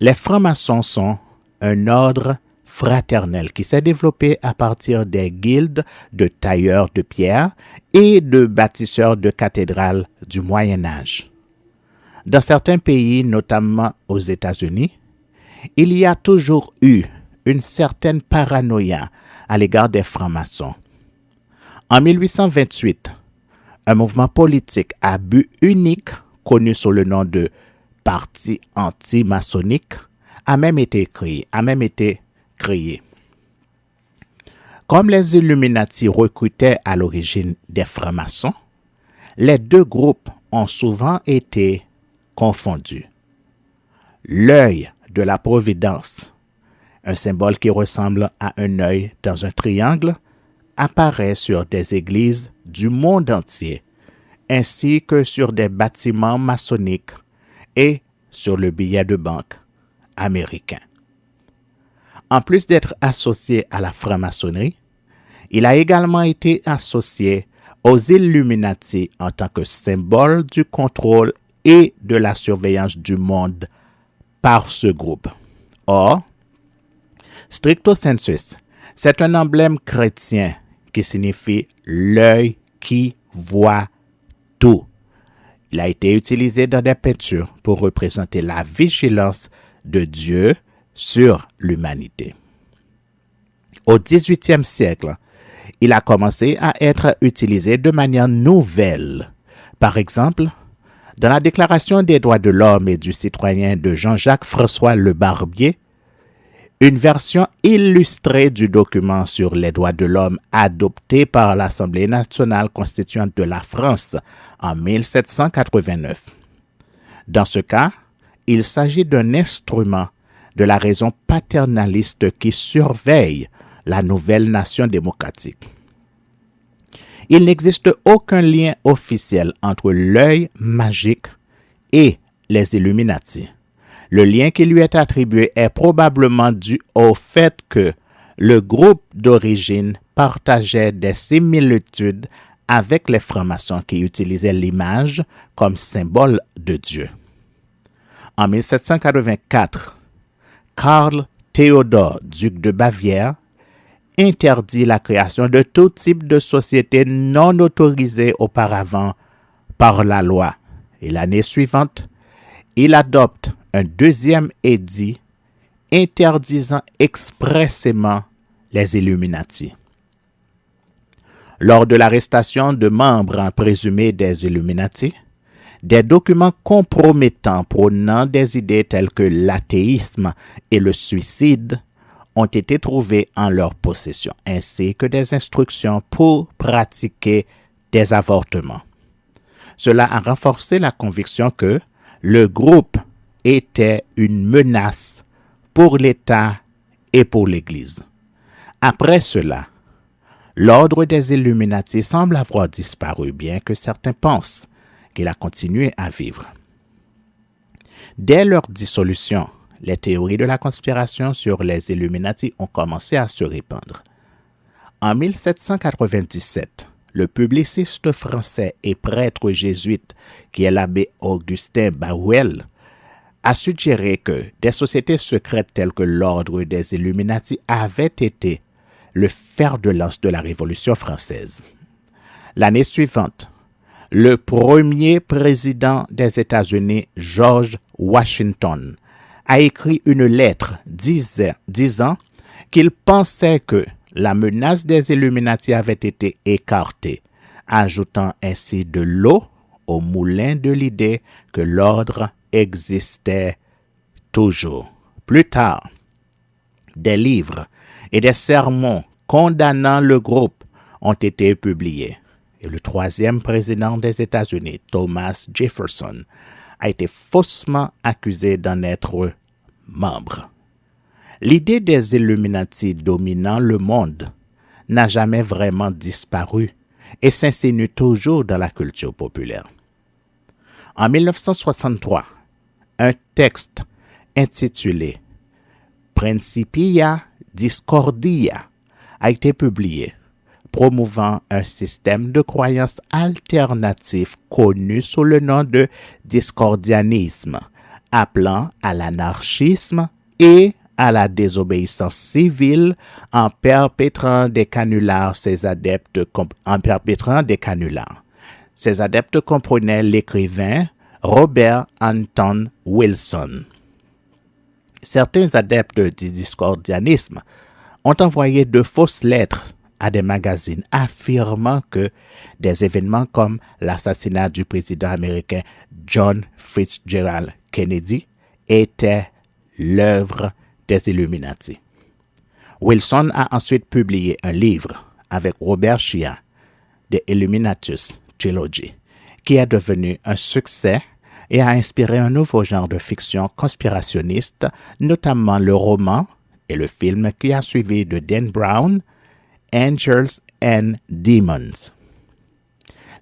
Les francs-maçons sont un ordre fraternel qui s'est développé à partir des guildes de tailleurs de pierre et de bâtisseurs de cathédrales du Moyen Âge. Dans certains pays, notamment aux États-Unis, il y a toujours eu une certaine paranoïa à l'égard des francs-maçons. En 1828, un mouvement politique à but unique, connu sous le nom de Parti anti-maçonnique, a même été créé. Comme les Illuminati recrutaient à l'origine des francs-maçons, les deux groupes ont souvent été confondus. L'œil de la Providence, un symbole qui ressemble à un œil dans un triangle, apparaît sur des églises du monde entier, ainsi que sur des bâtiments maçonniques et sur le billet de banque américain. En plus d'être associé à la franc-maçonnerie, il a également été associé aux Illuminati en tant que symbole du contrôle et de la surveillance du monde par ce groupe. Or, stricto sensus, c'est un emblème chrétien qui signifie l'œil qui voit tout. Il a été utilisé dans des peintures pour représenter la vigilance de Dieu sur l'humanité. Au XVIIIe siècle, il a commencé à être utilisé de manière nouvelle. Par exemple, dans la Déclaration des droits de l'homme et du citoyen de Jean-Jacques François Le Barbier, une version illustrée du document sur les droits de l'homme adopté par l'Assemblée nationale constituante de la France en 1789. Dans ce cas, il s'agit d'un instrument de la raison paternaliste qui surveille la nouvelle nation démocratique. Il n'existe aucun lien officiel entre l'œil magique et les Illuminati. Le lien qui lui est attribué est probablement dû au fait que le groupe d'origine partageait des similitudes avec les francs-maçons qui utilisaient l'image comme symbole de Dieu. En 1784, Karl Theodor, duc de Bavière, interdit la création de tout type de société non autorisée auparavant par la loi. Et l'année suivante, il adopte un deuxième édit interdisant expressément les Illuminati. Lors de l'arrestation de membres présumés des Illuminati, des documents compromettants prônant des idées telles que l'athéisme et le suicide ont été trouvés en leur possession, ainsi que des instructions pour pratiquer des avortements. Cela a renforcé la conviction que le groupe était une menace pour l'État et pour l'Église. Après cela, l'ordre des Illuminati semble avoir disparu, bien que certains pensent qu'il a continué à vivre. Dès leur dissolution, les théories de la conspiration sur les Illuminati ont commencé à se répandre. En 1797, le publiciste français et prêtre jésuite qui est l'abbé Augustin Bauel a suggéré que des sociétés secrètes telles que l'ordre des Illuminati avaient été le fer de lance de la Révolution française. L'année suivante, le premier président des États-Unis, George Washington, a écrit une lettre disant qu'il pensait que la menace des Illuminati avait été écartée, ajoutant ainsi de l'eau au moulin de l'idée que l'ordre existait toujours. Plus tard, des livres et des sermons condamnant le groupe ont été publiés. Et le troisième président des États-Unis, Thomas Jefferson, a été faussement accusé d'en être membre. L'idée des Illuminati dominant le monde n'a jamais vraiment disparu et s'insinue toujours dans la culture populaire. En 1963, un texte intitulé Principia Discordia a été publié, promouvant un système de croyances alternatif connu sous le nom de discordianisme, appelant à l'anarchisme et à la désobéissance civile en perpétrant des canulars. Ces adeptes comprenaient l'écrivain Robert Anton Wilson. Certains adeptes du discordianisme ont envoyé de fausses lettres à des magazines affirmant que des événements comme l'assassinat du président américain John Fitzgerald Kennedy étaient l'œuvre des Illuminati. Wilson a ensuite publié un livre avec Robert Sheehan, The Illuminatus Trilogy, qui est devenu un succès et a inspiré un nouveau genre de fiction conspirationniste, notamment le roman et le film qui a suivi de Dan Brown, Angels and Demons.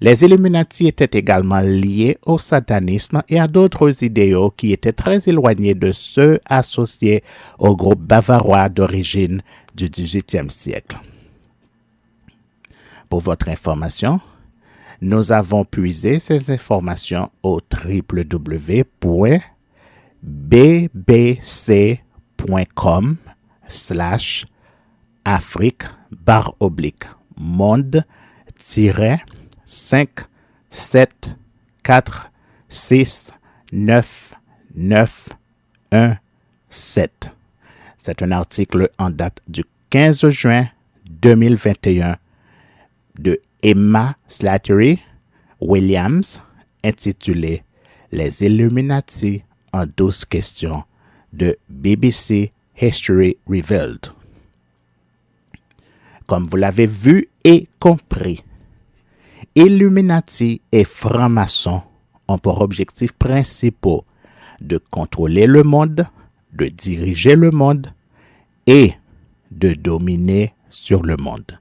Les Illuminati étaient également liés au satanisme et à d'autres idéaux qui étaient très éloignés de ceux associés au groupe bavarois d'origine du XVIIIe siècle. Pour votre information, nous avons puisé ces informations au www.djs.org. bbc.com/Afrique/monde-577469917. C'est un article en date du 15 juin 2021 de Emma Slattery Williams intitulé Les Illuminati en 12 questions de BBC History Revealed. Comme vous l'avez vu et compris, Illuminati et francs-maçons ont pour objectifs principaux de contrôler le monde, de diriger le monde et de dominer sur le monde.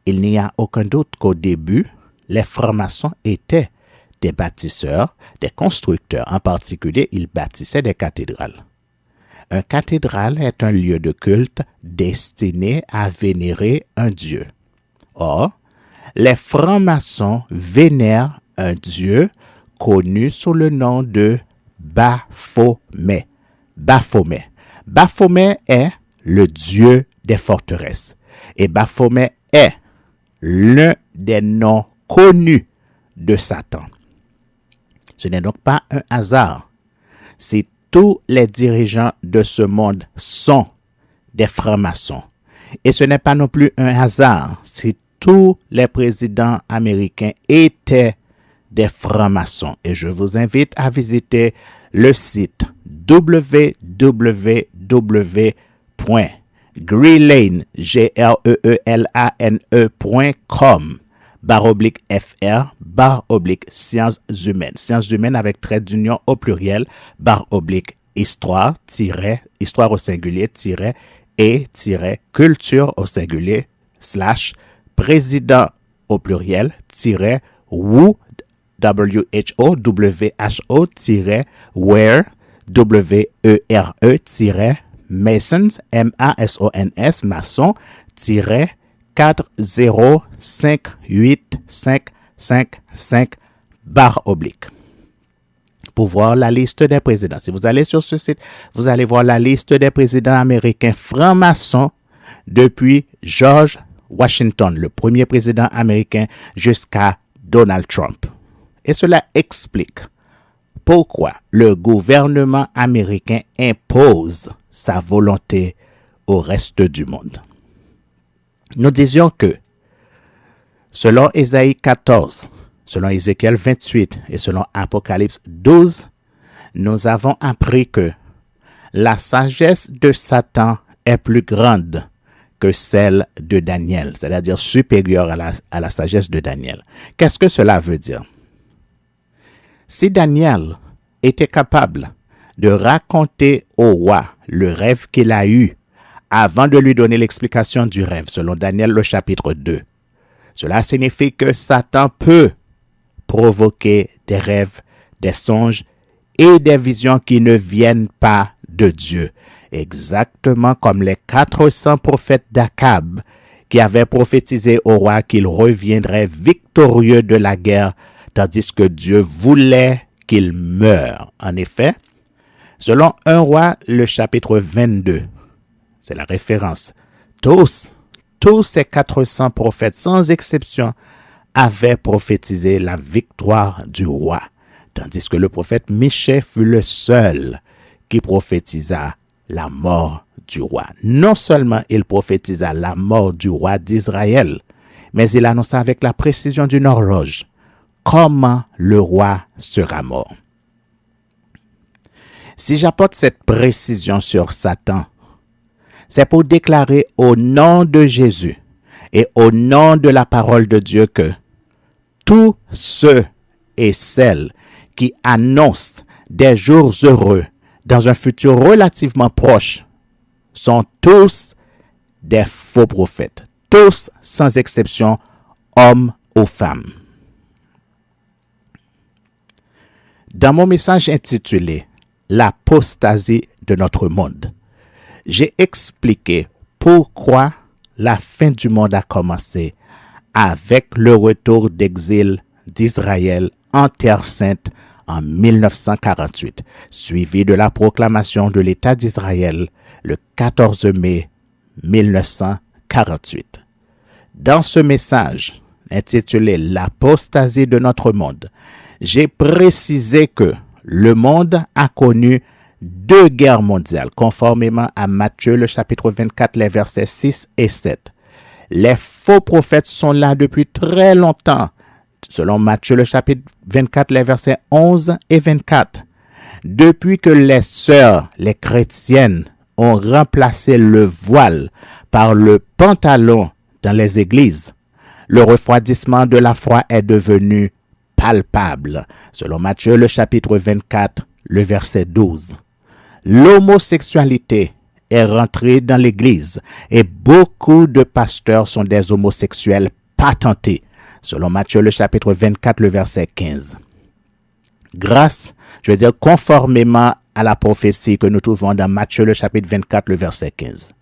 Il n'y a aucun doute qu'au début, les francs-maçons étaient des bâtisseurs, des constructeurs. En particulier, ils bâtissaient des cathédrales. Une cathédrale est un lieu de culte destiné à vénérer un dieu. Or, les francs-maçons vénèrent un dieu connu sous le nom de Baphomet. Baphomet est le dieu des forteresses. Et Baphomet est l'un des noms connus de Satan. Ce n'est donc pas un hasard si tous les dirigeants de ce monde sont des francs-maçons. Et ce n'est pas non plus un hasard si tous les présidents américains étaient des francs-maçons. Et je vous invite à visiter le site www.grelane.com /fr/sciences humaines. Sciences humaines avec trait d'union au pluriel /histoire au singulier et culture au singulier / président au pluriel WHO where Masons maçon 4058555 /. Pour voir la liste des présidents. Si vous allez sur ce site, vous allez voir la liste des présidents américains francs-maçons depuis George Washington, le premier président américain, jusqu'à Donald Trump. Et cela explique pourquoi le gouvernement américain impose sa volonté au reste du monde. Nous disions que, selon Ésaïe 14, selon Ézéchiel 28 et selon Apocalypse 12, nous avons appris que la sagesse de Satan est plus grande que celle de Daniel, c'est-à-dire supérieure à la sagesse de Daniel. Qu'est-ce que cela veut dire? Si Daniel était capable de raconter au roi le rêve qu'il a eu avant de lui donner l'explication du rêve, selon Daniel le chapitre 2, cela signifie que Satan peut provoquer des rêves, des songes et des visions qui ne viennent pas de Dieu. Exactement comme les 400 prophètes d'Akab qui avaient prophétisé au roi qu'il reviendrait victorieux de la guerre, tandis que Dieu voulait qu'il meure. En effet, selon 1 Roi, le chapitre 22, c'est la référence, tous ces 400 prophètes, sans exception, avaient prophétisé la victoire du roi, tandis que le prophète Michée fut le seul qui prophétisa la mort du roi. Non seulement il prophétisa la mort du roi d'Israël, mais il annonça avec la précision d'une horloge comment le roi sera mort. Si j'apporte cette précision sur Satan, c'est pour déclarer au nom de Jésus et au nom de la parole de Dieu que tous ceux et celles qui annoncent des jours heureux dans un futur relativement proche sont tous des faux prophètes, tous sans exception, hommes ou femmes. Dans mon message intitulé « L'apostasie de notre monde », j'ai expliqué pourquoi la fin du monde a commencé avec le retour d'exil d'Israël en Terre Sainte en 1948, suivi de la proclamation de l'État d'Israël le 14 mai 1948. Dans ce message, intitulé « L'apostasie de notre monde », j'ai précisé que le monde a connu 2 guerres mondiales, conformément à Matthieu le chapitre 24, les versets 6 et 7. Les faux prophètes sont là depuis très longtemps, selon Matthieu le chapitre 24, les versets 11 et 24. Depuis que les sœurs, les chrétiennes, ont remplacé le voile par le pantalon dans les églises, le refroidissement de la foi est devenu palpable, selon Matthieu le chapitre 24, le verset 12. L'homosexualité est rentrée dans l'Église et beaucoup de pasteurs sont des homosexuels patentés, selon Matthieu le chapitre 24, le verset 15. Conformément à la prophétie que nous trouvons dans Matthieu le chapitre 24, le verset 15.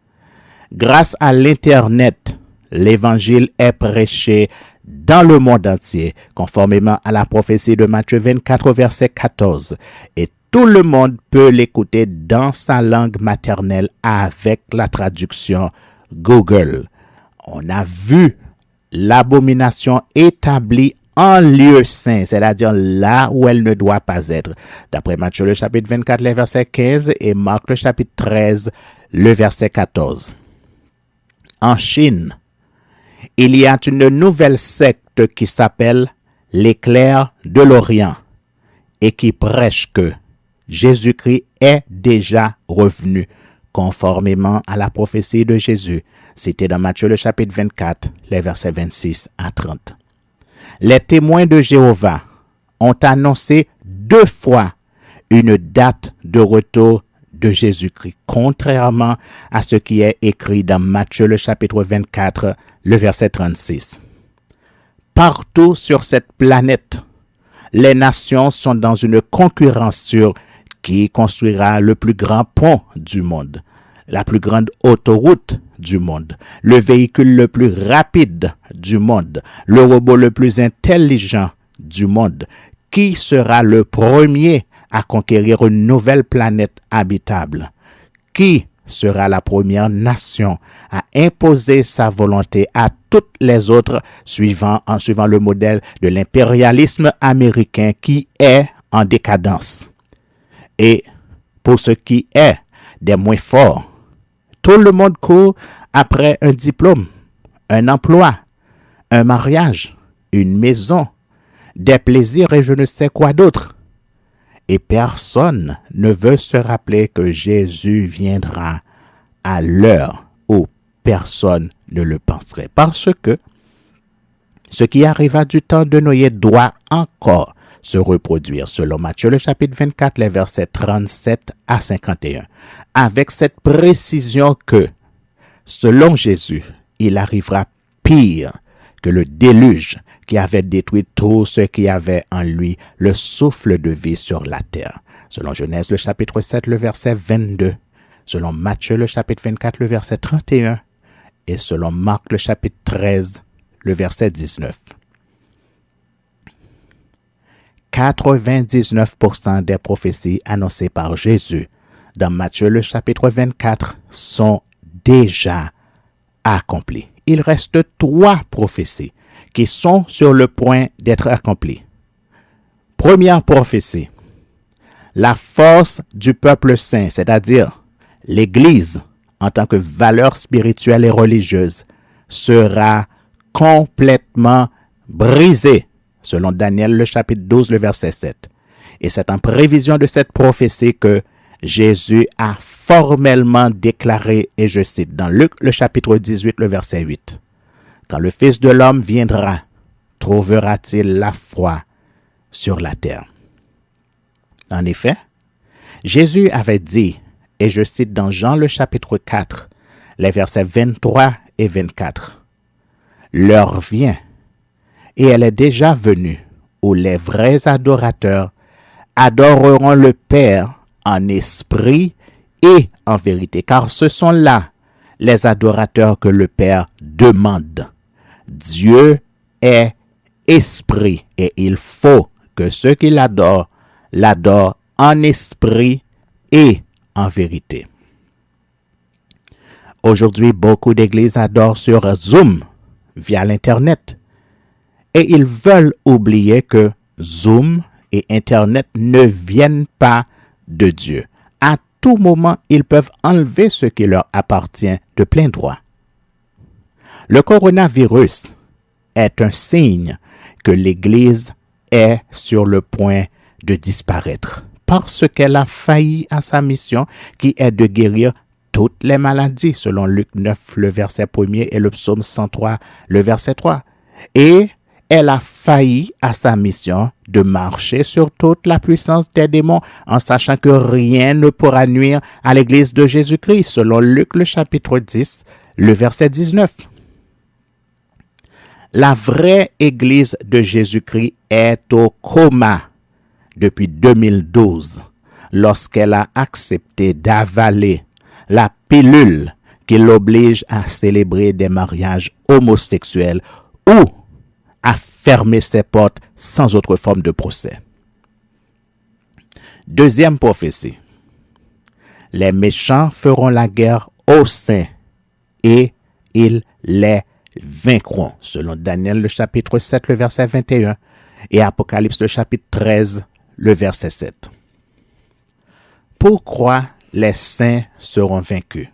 Grâce à l'Internet, l'Évangile est prêché dans le monde entier, conformément à la prophétie de Matthieu 24, verset 14. Et tout le monde peut l'écouter dans sa langue maternelle avec la traduction Google. On a vu l'abomination établie en lieu saint, c'est-à-dire là où elle ne doit pas être. D'après Matthieu le chapitre 24, le verset 15 et Marc le chapitre 13, le verset 14. En Chine, il y a une nouvelle secte qui s'appelle l'éclair de l'Orient et qui prêche que Jésus-Christ est déjà revenu, conformément à la prophétie de Jésus, citée dans Matthieu le chapitre 24, les versets 26 à 30. Les témoins de Jéhovah ont annoncé 2 fois une date de retour de Jésus-Christ, contrairement à ce qui est écrit dans Matthieu le chapitre 24, le verset 36. Partout sur cette planète, les nations sont dans une concurrence sur qui construira le plus grand pont du monde, la plus grande autoroute du monde, le véhicule le plus rapide du monde, le robot le plus intelligent du monde. Qui sera le premier à conquérir une nouvelle planète habitable? Qui sera la première nation à imposer sa volonté à toutes les autres en suivant le modèle de l'impérialisme américain qui est en décadence? Et pour ce qui est des moins forts, tout le monde court après un diplôme, un emploi, un mariage, une maison, des plaisirs et je ne sais quoi d'autre. Et personne ne veut se rappeler que Jésus viendra à l'heure où personne ne le penserait. Parce que ce qui arriva du temps de Noé doit encore se reproduire, selon Matthieu le chapitre 24, les versets 37 à 51. Avec cette précision que, selon Jésus, il arrivera pire que le déluge qui avait détruit tout ce qui avait en lui le souffle de vie sur la terre. Selon Genèse le chapitre 7, le verset 22. Selon Matthieu le chapitre 24, le verset 31. Et selon Marc le chapitre 13, le verset 19. 99% des prophéties annoncées par Jésus dans Matthieu le chapitre 24 sont déjà accomplies. Il reste 3 prophéties qui sont sur le point d'être accomplies. Première prophétie, la force du peuple saint, c'est-à-dire l'Église en tant que valeur spirituelle et religieuse, sera complètement brisée, selon Daniel le chapitre 12, le verset 7. Et c'est en prévision de cette prophétie que Jésus a formellement déclaré, et je cite, dans Luc le chapitre 18, le verset 8. Quand le Fils de l'homme viendra, trouvera-t-il la foi sur la terre? En effet, Jésus avait dit, et je cite dans Jean le chapitre 4, les versets 23 et 24, « L'heure vient, et elle est déjà venue, où les vrais adorateurs adoreront le Père en esprit et en vérité, car ce sont là les adorateurs que le Père demande. Dieu est esprit et il faut que ceux qui l'adorent l'adorent en esprit et en vérité. Aujourd'hui, beaucoup d'églises adorent sur Zoom via l'Internet et ils veulent oublier que Zoom et Internet ne viennent pas de Dieu. À tout moment, ils peuvent enlever ce qui leur appartient de plein droit. Le coronavirus est un signe que l'Église est sur le point de disparaître parce qu'elle a failli à sa mission qui est de guérir toutes les maladies selon Luc 9, le verset 1er et le psaume 103, le verset 3. Et elle a failli à sa mission de marcher sur toute la puissance des démons en sachant que rien ne pourra nuire à l'Église de Jésus-Christ selon Luc le chapitre 10, le verset 19. La vraie Église de Jésus-Christ est au coma depuis 2012 lorsqu'elle a accepté d'avaler la pilule qui l'oblige à célébrer des mariages homosexuels ou à fermer ses portes sans autre forme de procès. Deuxième prophétie. Les méchants feront la guerre aux saints et ils les vaincront, selon Daniel le chapitre 7, le verset 21 et Apocalypse le chapitre 13, le verset 7. Pourquoi les saints seront vaincus?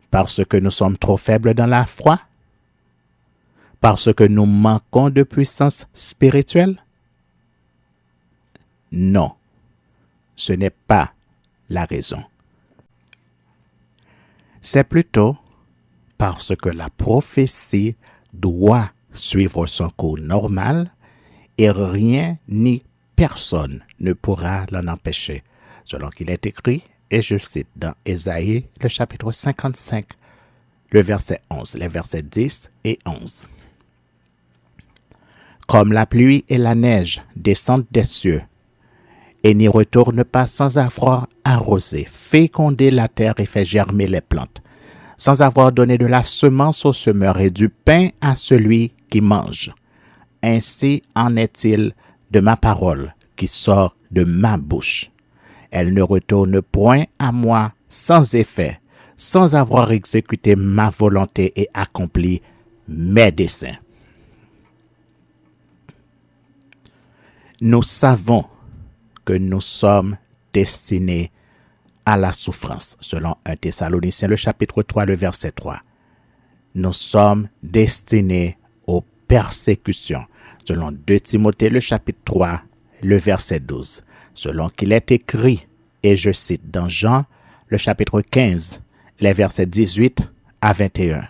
Parce que nous sommes trop faibles dans la foi? Parce que nous manquons de puissance spirituelle? Non, ce n'est pas la raison. C'est plutôt parce que la prophétie doit suivre son cours normal et rien ni personne ne pourra l'en empêcher, selon qu'il est écrit, et je cite dans Ésaïe, le chapitre 55, le verset 11, les versets 10 et 11. Comme la pluie et la neige descendent des cieux et n'y retournent pas sans avoir arrosé, fécondé la terre et fait germer les plantes, sans avoir donné de la semence au semeur et du pain à celui qui mange. Ainsi en est-il de ma parole qui sort de ma bouche. Elle ne retourne point à moi sans effet, sans avoir exécuté ma volonté et accompli mes desseins. Nous savons que nous sommes destinés à la souffrance, selon 1 Thessaloniciens, le chapitre 3, le verset 3. Nous sommes destinés aux persécutions, selon 2 Timothée, le chapitre 3, le verset 12. Selon qu'il est écrit, et je cite dans Jean, le chapitre 15, les versets 18 à 21.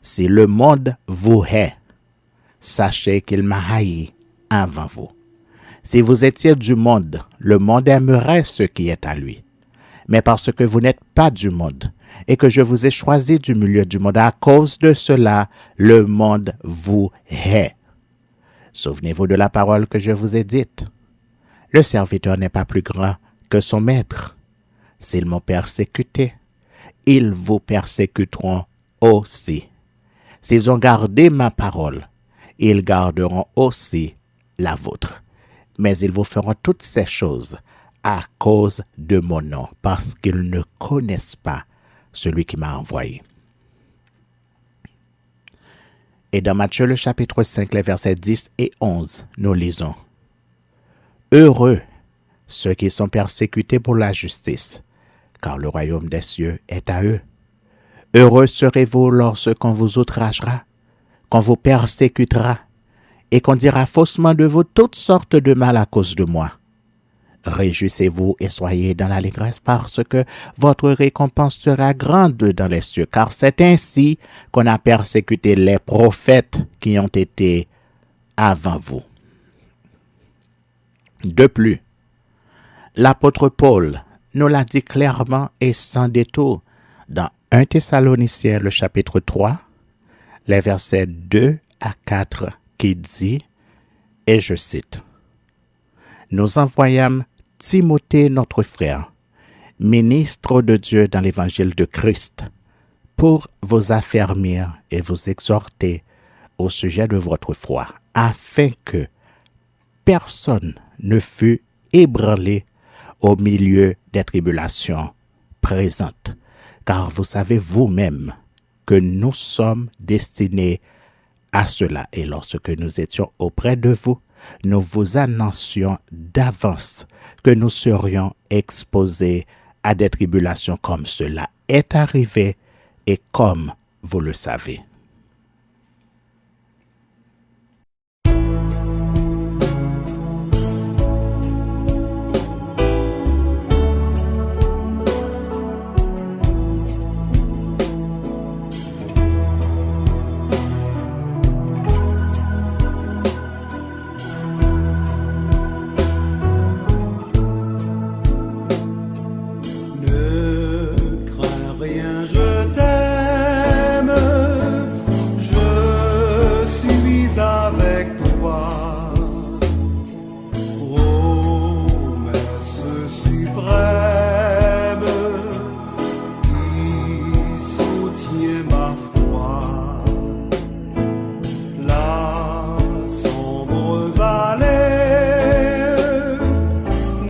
Si le monde vous hait, sachez qu'il m'a haï avant vous. Si vous étiez du monde, le monde aimerait ce qui est à lui. Mais parce que vous n'êtes pas du monde, et que je vous ai choisi du milieu du monde, à cause de cela, le monde vous hait. Souvenez-vous de la parole que je vous ai dite. Le serviteur n'est pas plus grand que son maître. S'ils m'ont persécuté, ils vous persécuteront aussi. S'ils ont gardé ma parole, ils garderont aussi la vôtre. Mais ils vous feront toutes ces choses à cause de mon nom, parce qu'ils ne connaissent pas celui qui m'a envoyé. Et dans Matthieu le chapitre 5, les versets 10 et 11, nous lisons: Heureux ceux qui sont persécutés pour la justice, car le royaume des cieux est à eux. Heureux serez-vous lorsqu'on vous outragera, qu'on vous persécutera, et qu'on dira faussement de vous toutes sortes de mal à cause de moi. Réjouissez-vous et soyez dans l'allégresse parce que votre récompense sera grande dans les cieux, car c'est ainsi qu'on a persécuté les prophètes qui ont été avant vous. De plus, l'apôtre Paul nous l'a dit clairement et sans détour dans 1 Thessaloniciens, le chapitre 3, les versets 2 à 4, qui dit, et je cite, « Nous envoyâmes Timothée, notre frère, ministre de Dieu dans l'évangile de Christ, pour vous affermir et vous exhorter au sujet de votre foi, afin que, personne ne fut ébranlé au milieu des tribulations présentes. Car vous savez vous-même que nous sommes destinés à cela. Et lorsque nous étions auprès de vous, nous vous annoncions d'avance que nous serions exposés à des tribulations comme cela est arrivé et comme vous le savez. Ne crains rien, je t'aime, je suis avec toi. Promesse suprême qui soutient ma foi. La sombre vallée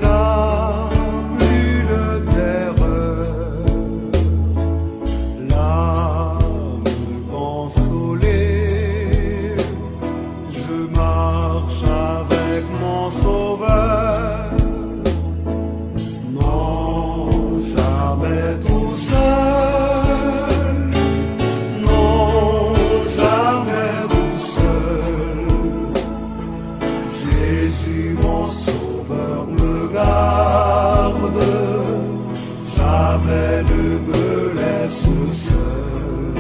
n'a plus de terreur. L'âme consolée, je marche avec mon Sauveur. Non, jamais tout seul. Non, jamais tout seul. Jésus, mon Sauveur, me garde. Jamais ne me laisse seul.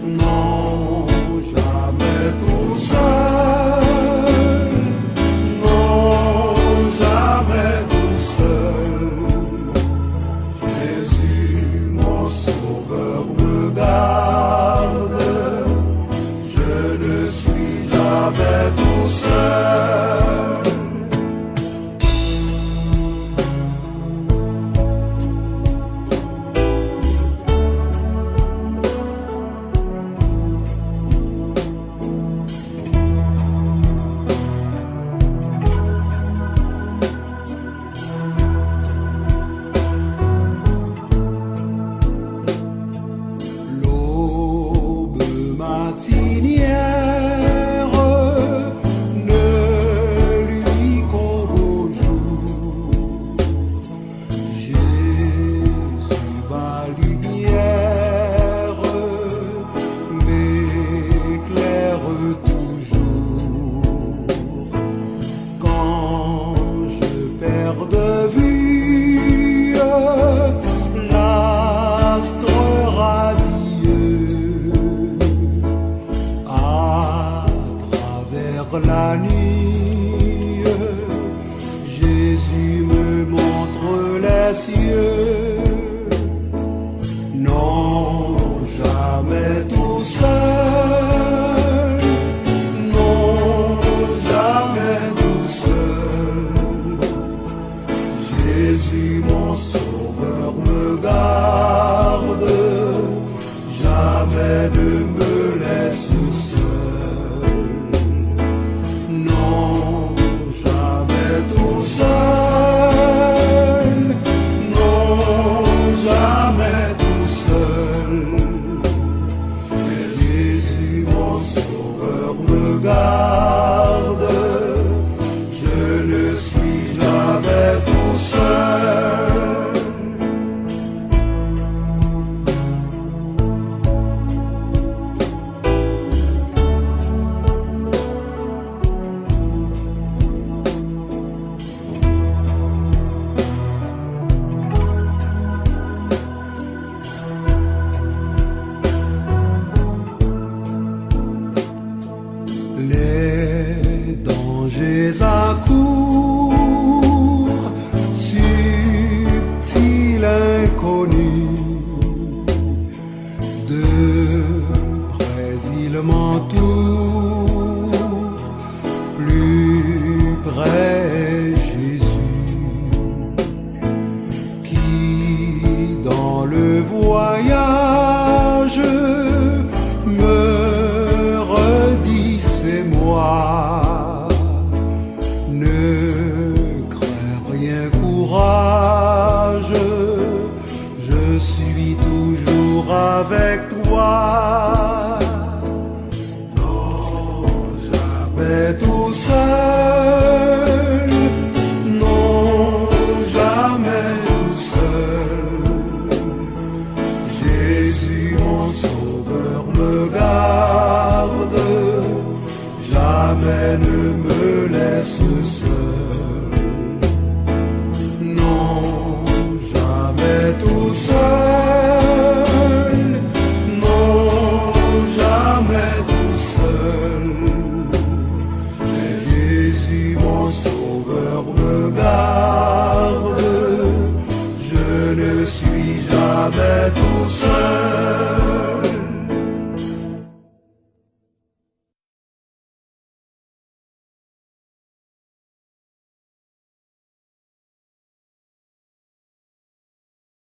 Non, jamais tout seul. Non, jamais tout seul. Jésus, mon Sauveur, me garde. Je ne suis jamais tout seul. L'aube matinière ne lui qu'au beau jour. Jésus, ma lumière, m'éclaire toujours. Quand je perds de vue l'astre radieux, à travers la nuit, Jésus me montre les cieux. Non, jamais tout seul. Non, jamais tout seul. Jésus, mon Sauveur, me garde. Jamais ne me laisse seul. Non, jamais tout seul. Non, jamais tout seul. Jésus, mon Sauveur, me garde. Je ne suis jamais tout seul. Les dangers accourent, subtils, inconnus. De près ils m'entourent, plus près Jésus, qui dans le voyage me redit c'est moi. jamais tout seul, non, jamais tout seul. Jésus mon sauveur me garde, jamais ne me laisse seul. Non, jamais tout seul, non, jamais tout seul. Jésus mon sauveur me garde, je ne suis jamais tout seul.